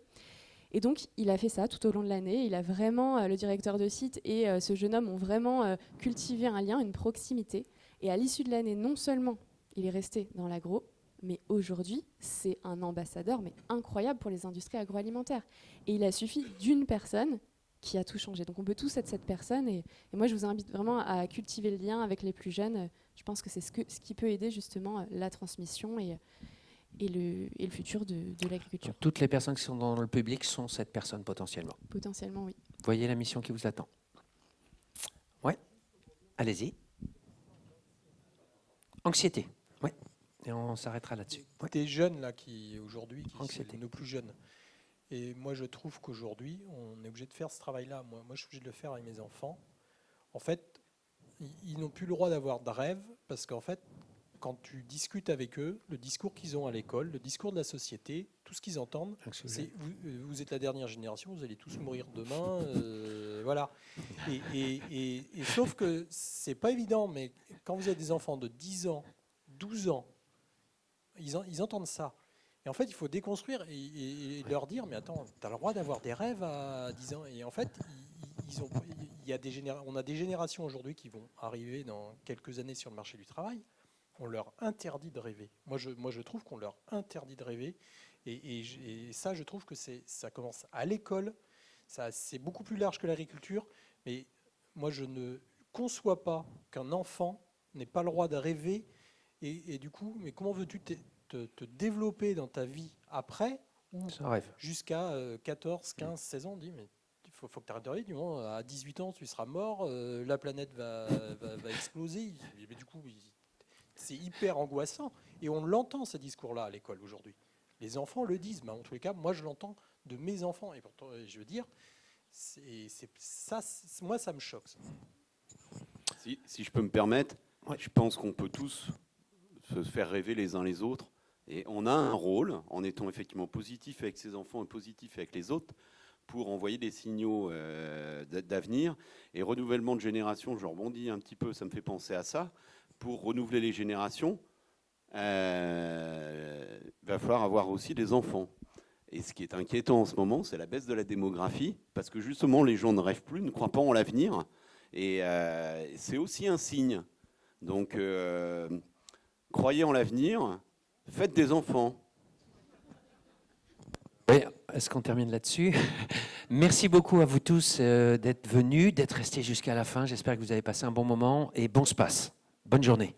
Et donc, il a fait ça tout au long de l'année. Il a vraiment, le directeur de site et ce jeune homme ont vraiment cultivé un lien, une proximité. Et à l'issue de l'année, non seulement il est resté dans l'agro, mais aujourd'hui, c'est un ambassadeur mais incroyable pour les industries agroalimentaires. Et il a suffi d'une personne qui a tout changé. Donc on peut tous être cette personne. Et moi, je vous invite vraiment à cultiver le lien avec les plus jeunes. Je pense que c'est ce qui peut aider justement la transmission et le futur de l'agriculture. Toutes les personnes qui sont dans le public sont cette personne potentiellement. Potentiellement, oui. Voyez la mission qui vous attend. Ouais, allez-y. Anxiété. Ouais. Et on s'arrêtera là-dessus. Ouais. Des jeunes là qui aujourd'hui, qui nos plus jeunes. Et moi, je trouve qu'aujourd'hui, on est obligé de faire ce travail-là. Moi, je suis obligé de le faire avec mes enfants. En fait, ils n'ont plus le droit d'avoir de rêve parce qu'en fait, quand tu discutes avec eux, le discours qu'ils ont à l'école, le discours de la société, tout ce qu'ils entendent, c'est vous êtes la dernière génération, vous allez tous mourir demain, voilà. Et sauf que c'est pas évident, mais quand vous avez des enfants de 10 ans, 12 ans, ils entendent ça. Et en fait, il faut déconstruire et leur dire, mais attends, tu as le droit d'avoir des rêves à 10 ans. Et en fait, on a des générations aujourd'hui qui vont arriver dans quelques années sur le marché du travail. On leur interdit de rêver. Moi, je trouve qu'on leur interdit de rêver. Et ça, je trouve que ça commence à l'école. C'est beaucoup plus large que l'agriculture. Mais moi, je ne conçois pas qu'un enfant n'ait pas le droit de rêver. Et du coup, mais comment veux-tu te développer dans ta vie après ou jusqu'à 14, 15, 16 ans? On dit, mais il faut que tu arrêtes de rêver. Du moment, à 18 ans, tu seras mort. La planète va exploser. Mais du coup, c'est hyper angoissant. Et on l'entend, ce discours-là, à l'école aujourd'hui. Les enfants le disent, mais en tous les cas, moi, je l'entends de mes enfants. Et pourtant, je veux dire, moi, ça me choque. Ça. Si je peux me permettre, je pense qu'on peut tous se faire rêver les uns les autres. Et on a un rôle, en étant effectivement positif avec ses enfants et positif avec les autres, pour envoyer des signaux d'avenir. Et renouvellement de génération, je rebondis un petit peu, ça me fait penser à ça. Pour renouveler les générations, il va falloir avoir aussi des enfants. Et ce qui est inquiétant en ce moment, c'est la baisse de la démographie, parce que justement, les gens ne rêvent plus, ne croient pas en l'avenir. Et c'est aussi un signe. Donc, croyez en l'avenir, faites des enfants. Oui, est-ce qu'on termine là-dessus? Merci beaucoup à vous tous d'être venus, d'être restés jusqu'à la fin. J'espère que vous avez passé un bon moment et bon space. Bonne journée.